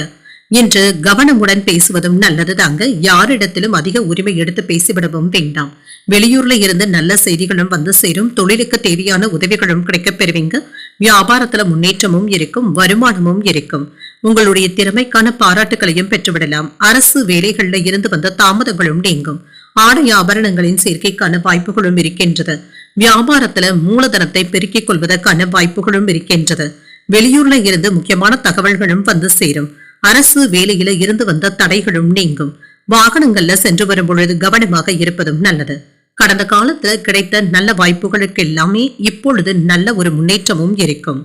என்று கவனமுடன் பேசுவதும் நல்லதுதாங்க. யாரிடத்திலும் அதிக உரிமை எடுத்து பேசிவிடவும் வேண்டாம். வெளியூர்ல இருந்து நல்ல செய்திகளும் வந்து சேரும். தொழிலுக்கு தேவையான உதவிகளும் கிடைக்கப் பெறுவீங்க. வியாபாரத்துல முன்னேற்றமும் இருக்கும். வருமானமும் இருக்கும். உங்களுடைய திறமைக்கான பாராட்டுகளையும் பெற்றுவிடலாம். அரசு வேலைகள்ல இருந்து வந்த தாமதங்களும் நீங்கும். ஆடை ஆபரணங்களின் சேர்க்கைக்கான வாய்ப்புகளும் இருக்கின்றது. வியாபாரத்துல மூலதனத்தை பெருக்கிக் கொள்வதற்கான வாய்ப்புகளும் இருக்கின்றது. வெளியூர்ல இருந்து முக்கியமான தகவல்களும் வந்து சேரும். அரசு வேலையில இருந்து வந்த தடைகளும் நீங்கும். வாகனங்கள்ல சென்று வரும் பொழுது கவனமாக இருப்பதும் நல்லது. கடந்த காலத்துல கிடைத்த நல்ல வாய்ப்புகளுக்கு எல்லாமே இப்பொழுது நல்ல ஒரு முன்னேற்றமும் இருக்கும்.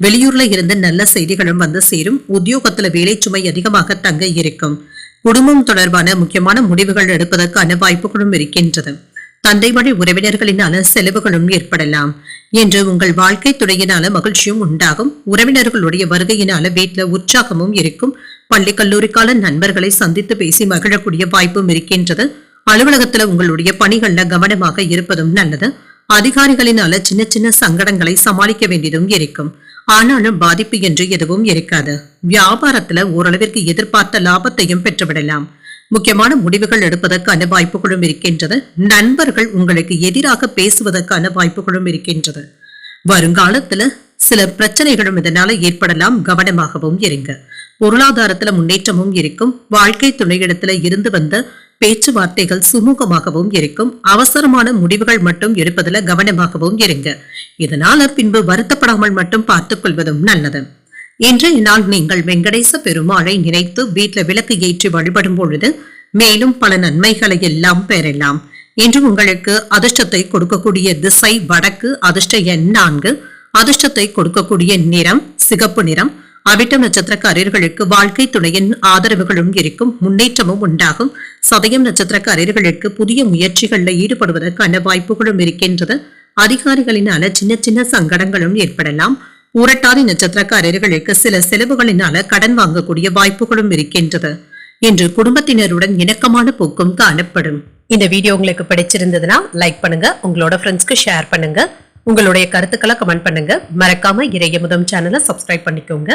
வெளியூர்ல இருந்து நல்ல செய்திகளும் வந்து சேரும். உத்தியோகத்துல வேலை சுமை அதிகமாக தங்க இருக்கும். குடும்பம் தொடர்பான முக்கியமான முடிவுகள் எடுப்பதற்கான வாய்ப்புகளும் இருக்கின்றது. தந்தை வழி உறவினர்களினால செலவுகளும் ஏற்படலாம். என்று உங்கள் வாழ்க்கை துணையினால மகிழ்ச்சியும் உண்டாகும். உறவினர்களுடைய வருகையினால வீட்டுல உற்சாகமும் இருக்கும். பள்ளி கல்லூரி கால நண்பர்களை சந்தித்து பேசி மகிழக்கூடிய வாய்ப்பும் இருக்கின்றது. அலுவலகத்துல உங்களுடைய பணிகள்ல கவனமாக இருப்பதும் நல்லது. அதிகாரிகளினால சின்ன சின்ன சங்கடங்களை சமாளிக்க வேண்டியதும் இருக்கும். ஆனாலும் பாதிப்பு என்று எதுவும் இருக்காது. வியாபாரத்துல ஓரளவிற்கு எதிர்பார்த்த லாபத்தையும் பெற்றுவிடலாம். முக்கியமான முடிவுகள் எடுப்பதற்கான வாய்ப்புகளும் இருக்கின்றது. நண்பர்கள் உங்களுக்கு எதிராக பேசுவதற்கான வாய்ப்புகளும் இருக்கின்றது. வருங்காலத்துல சில பிரச்சனைகளும் இதனால ஏற்படலாம். கவனமாகவும் இருங்க. பொருளாதாரத்துல முன்னேற்றமும் இருக்கும். வாழ்க்கை துணையிடத்துல இருந்து வந்த பேச்சுவார்த்தைகள் சுமூகமாகவும் இருக்கும். அவசரமான முடிவுகள் மட்டும் எடுப்பதில் கவனமாகவும் இருங்க. இதனால பின்பு வருத்தப்படாமல் மட்டும் பார்த்துக் கொள்வதும் நல்லது. இன்றைய நாள் நீங்கள் வெங்கடேச பெருமாளை நினைத்து வீட்டுல விளக்கு ஏற்றி வழிபடும் பொழுது மேலும் பல நன்மைகளை எல்லாம் பெறலாம். இன்று உங்களுக்கு அதிர்ஷ்டத்தை கொடுக்கக்கூடிய திசை வடக்கு. அதிர்ஷ்ட எண் 4. அதிர்ஷ்டத்தை கொடுக்கக்கூடிய நிறம் சிகப்பு நிறம். அவிட்டம் நட்சத்திரக்காரர்களுக்கு வாழ்க்கை துணையின் ஆதரவுகளும் இருக்கும். முன்னேற்றமும் உண்டாகும். சதயம் நட்சத்திரக்காரர்களுக்கு புதிய முயற்சிகள்ல ஈடுபடுவதற்கான வாய்ப்புகளும் இருக்கின்றது. அதிகாரிகளினால சின்ன சின்ன சங்கடங்களும் ஏற்படலாம். ஊரட்டாதி நட்சத்திரக்காரர்களுக்கு சில செலவுகளினால கடன் வாங்கக்கூடிய வாய்ப்புகளும் இருக்கின்றது. இன்று குடும்பத்தினருடன் இணக்கமான போக்கும் காணப்படும். இந்த வீடியோ உங்களுக்கு பிடிச்சிருந்ததுன்னா லைக் பண்ணுங்க. உங்களோட ஃப்ரெண்ட்ஸ்க்கு ஷேர் பண்ணுங்க. உங்களுடைய கருத்துக்களை கமெண்ட் பண்ணுங்க. மறக்காம இறையமுதம் சேனலை சப்ஸ்கிரைப் பண்ணிக்கோங்க.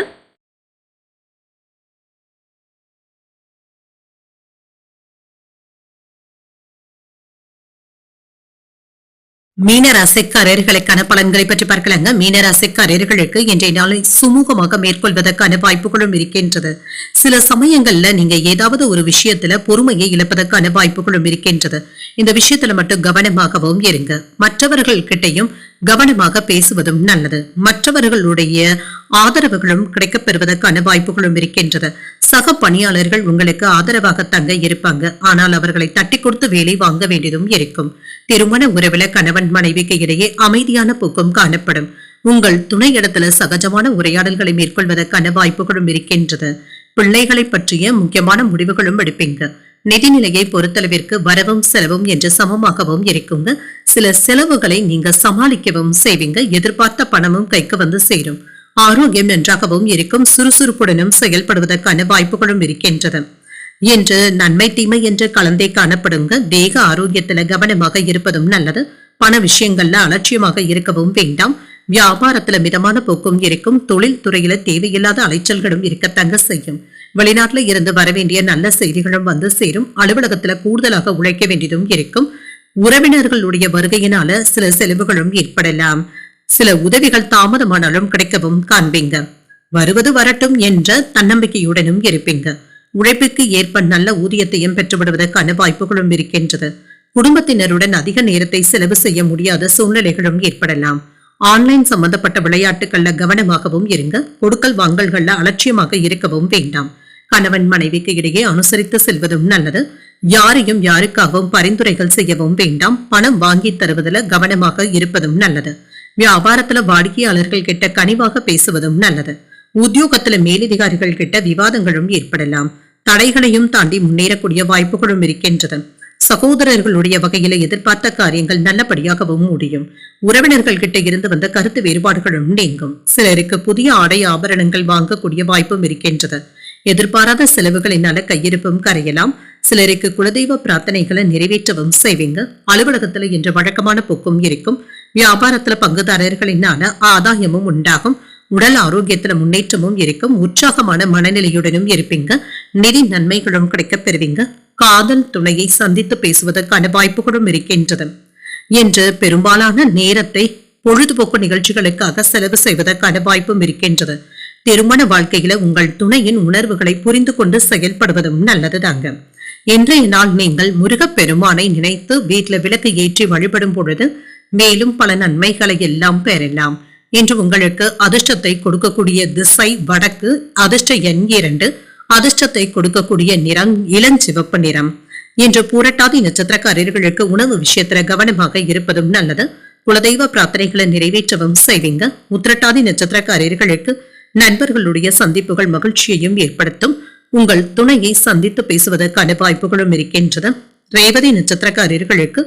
மீனராசிக்காரர்களுக்கான பலன்களை பற்றி பார்க்கலாங்க. மீனராசிக்காரர்களுக்கு இன்றைய நாளை சுமூகமாக மேற்கொள்வதற்கான வாய்ப்புகளும் இருக்கின்றது. சில சமயங்கள்ல நீங்க ஏதாவது ஒரு விஷயத்துல பொறுமையை இழப்பதற்கான வாய்ப்புகளும் இருக்கின்றது. இந்த விஷயத்துல மட்டும் கவனமாகவும் இருங்க. மற்றவர்கள் கிட்டையும் கவனமாக பேசுவதும் நல்லது. மற்றவர்களுடைய ஆதரவுகளும் கிடைக்கப் பெறுவதற்கான வாய்ப்புகளும் இருக்கின்றது. சக பணியாளர்கள் உங்களுக்கு ஆதரவாக தங்க இருப்பாங்க. ஆனால் அவர்களை தட்டி கொடுத்து வேலை வாங்க வேண்டியதும் இருக்கும். திருமண உறவுல கணவன் மனைவிக்கு இடையே அமைதியான போக்கும் காணப்படும். உங்கள் துணை இடத்துல சகஜமான உரையாடல்களை மேற்கொள்வதற்கான வாய்ப்புகளும் இருக்கின்றது. பிள்ளைகளை பற்றிய முக்கியமான முடிவுகளும் எடுப்பீங்க. நிதிநிலையை பொறுத்தளவிற்கு வரவும் செலவும் என்று சமமாகவும் இருக்குங்க. சில செலவுகளை நீங்க சமாளிக்கவும் செய்வீங்க. எதிர்பார்த்த பணமும் கைக்கு வந்து சேரும். ஆரோக்கியம் நன்றாகவும் இருக்கும். சுறுசுறுப்புடனும் செயல்படுவதற்கான வாய்ப்புகளும் இருக்கின்றது. என்று நன்மை தீமை என்று கலந்தே காணப்படுங்க. தேக ஆரோக்கியத்துல கவனமாக இருப்பதும் நல்லது. பண விஷயங்கள்ல அலட்சியமாக இருக்கவும் வேண்டாம். வியாபாரத்துல மிதமான போக்கும் இருக்கும். தொழில் துறையில தேவையில்லாத அலைச்சல்களும் இருக்கத்தங்க செய்யும். வெளிநாட்டுல இருந்து வரவேண்டிய நல்ல செய்திகளும் வந்து சேரும். அலுவலகத்துல கூடுதலாக உழைக்க வேண்டியதும் இருக்கும். உறவினர்களுடைய வருகையினால சில செலவுகளும் ஏற்படலாம். சில உதவிகள் தாமதமானாலும் கிடைக்கவும் காண்பீங்க. வருவது வரட்டும் என்ற தன்னம்பிக்கையுடனும் இருப்பீங்க. உழைப்புக்கு ஏற்ப நல்ல ஊதியத்தையும் பெற்றுவிடுவதற்கான வாய்ப்புகளும் இருக்கின்றது. குடும்பத்தினருடன் அதிக நேரத்தை செலவு செய்ய முடியாத சூழ்நிலைகளும் ஏற்படலாம். ஆன்லைன் சம்பந்தப்பட்ட விளையாட்டுகள்ல கவனமாகவும் இருங்க. கொடுக்கல் வாங்கல்கள்ல அலட்சியமாக இருக்கவும் வேண்டாம். கணவன் மனைவிக்கு இடையே அனுசரித்து செல்வதும் நல்லது. யாரையும் யாருக்காகவும் பரிந்துரைகள் செய்யவும் வேண்டாம். பணம் வாங்கி தருவதில் கவனமாக இருப்பதும் நல்லது. வியாபாரத்துல வாடிக்கையாளர்கள் கிட்ட கனிவாக பேசுவதும் நல்லது. உத்தியோகத்துல மேலதிகாரிகள் கிட்ட விவாதங்களும் ஏற்படலாம். தடைகளையும் தாண்டி முன்னேறக்கூடிய வாய்ப்புகளும் இருக்கின்றது. சகோதரர்களுடைய வகையில எதிர்பார்த்த காரியங்கள் நல்லபடியாகவும் முடியும். உறவினர்கள் கிட்ட இருந்து வந்த கருத்து வேறுபாடுகளும் நீங்கும். சிலருக்கு புதிய ஆடை ஆபரணங்கள் வாங்கக்கூடிய வாய்ப்பும் இருக்கின்றது. எதிர்பாராத செலவுகளினால கையிருப்பும் கரையலாம். சிலருக்கு குலதெய்வ பிரார்த்தனைகளை நிறைவேற்றவும் செய்வீங்க. அலுவலகத்துல இன்று வழக்கமான போக்கும் இருக்கும். வியாபாரத்துல பங்குதாரர்களினால ஆதாயமும் உண்டாகும். உடல் ஆரோக்கியத்துல முன்னேற்றமும் இருக்கும். உற்சாகமான மனநிலையுடனும் இருப்பீங்க. நிதி நன்மைகளும் கிடைக்கப் பெறுவீங்க. காதல் துணையை சந்தித்து பேசுவதற்கான வாய்ப்புகளும் இருக்கின்றது. என்று பெரும்பாலான நேரத்தை பொழுதுபோக்கு நிகழ்ச்சிகளுக்காக செலவு செய்வதற்கான வாய்ப்பும் இருக்கின்றது. திருமண வாழ்க்கையில உங்கள் துணையின் உணர்வுகளை புரிந்து கொண்டு செயல்படுவதும் நல்லதுதாங்க. இன்றைய நாள் நீங்கள் முருகப்பெருமானை நினைத்து வீட்டுல விளக்கு ஏற்றி வழிபடும் பொழுது மேலும் பல நன்மைகளை எல்லாம் பெறலாம். இன்று உங்களுக்கு அதிர்ஷ்டத்தை கொடுக்கக்கூடிய திசை வடக்கு. அதிர்ஷ்ட எண் 2. அதிர்ஷ்டத்தை கொடுக்கக்கூடிய நிறம் இளஞ்சிவப்பு நிறம். இன்று பூரட்டாதி நட்சத்திரக்காரர்களுக்கு உணவு விஷயத்துல கவனமாக இருப்பதும் நல்லது. குலதெய்வ பிரார்த்தனைகளை நிறைவேற்றவும் செய்வீங்க. உத்திரட்டாதி நட்சத்திரக்காரர்களுக்கு நண்பர்களுடைய சந்திப்புகள் மகிழ்ச்சியையும் ஏற்படுத்தும். உங்கள் துணையை சந்தித்து பேசுவதற்கான வாய்ப்புகளும் இருக்கின்றது. ரேவதி நட்சத்திரக்காரர்களுக்கு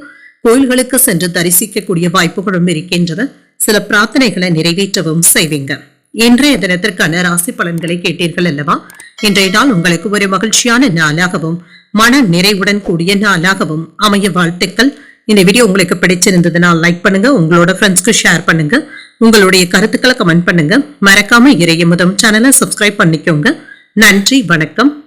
கோயில்களுக்கு சென்று தரிசிக்கக்கூடிய வாய்ப்புகளும் இருக்கின்றது. சில பிரார்த்தனைகளை நிறைவேற்றவும் செய்வீங்க. இன்றைய தினத்திற்கான ராசி பலன்களை கேட்டீர்கள் அல்லவா? இன்றைய நாள் உங்களுக்கு ஒரு மகிழ்ச்சியான நாளாகவும் மன நிறைவுடன் கூடிய நாளாகவும் அமைய வாழ்த்துக்கள். இந்த வீடியோ உங்களுக்கு பிடிச்சிருந்ததுன்னா லைக் பண்ணுங்க, உங்களோட ஃப்ரெண்ட்ஸ்க்கு ஷேர் பண்ணுங்க, உங்களுடைய கருத்துக்களை கமெண்ட் பண்ணுங்க. மறக்காம இறையமுதம் சேனலை சப்ஸ்கிரைப் பண்ணிக்கோங்க. நன்றி, வணக்கம்.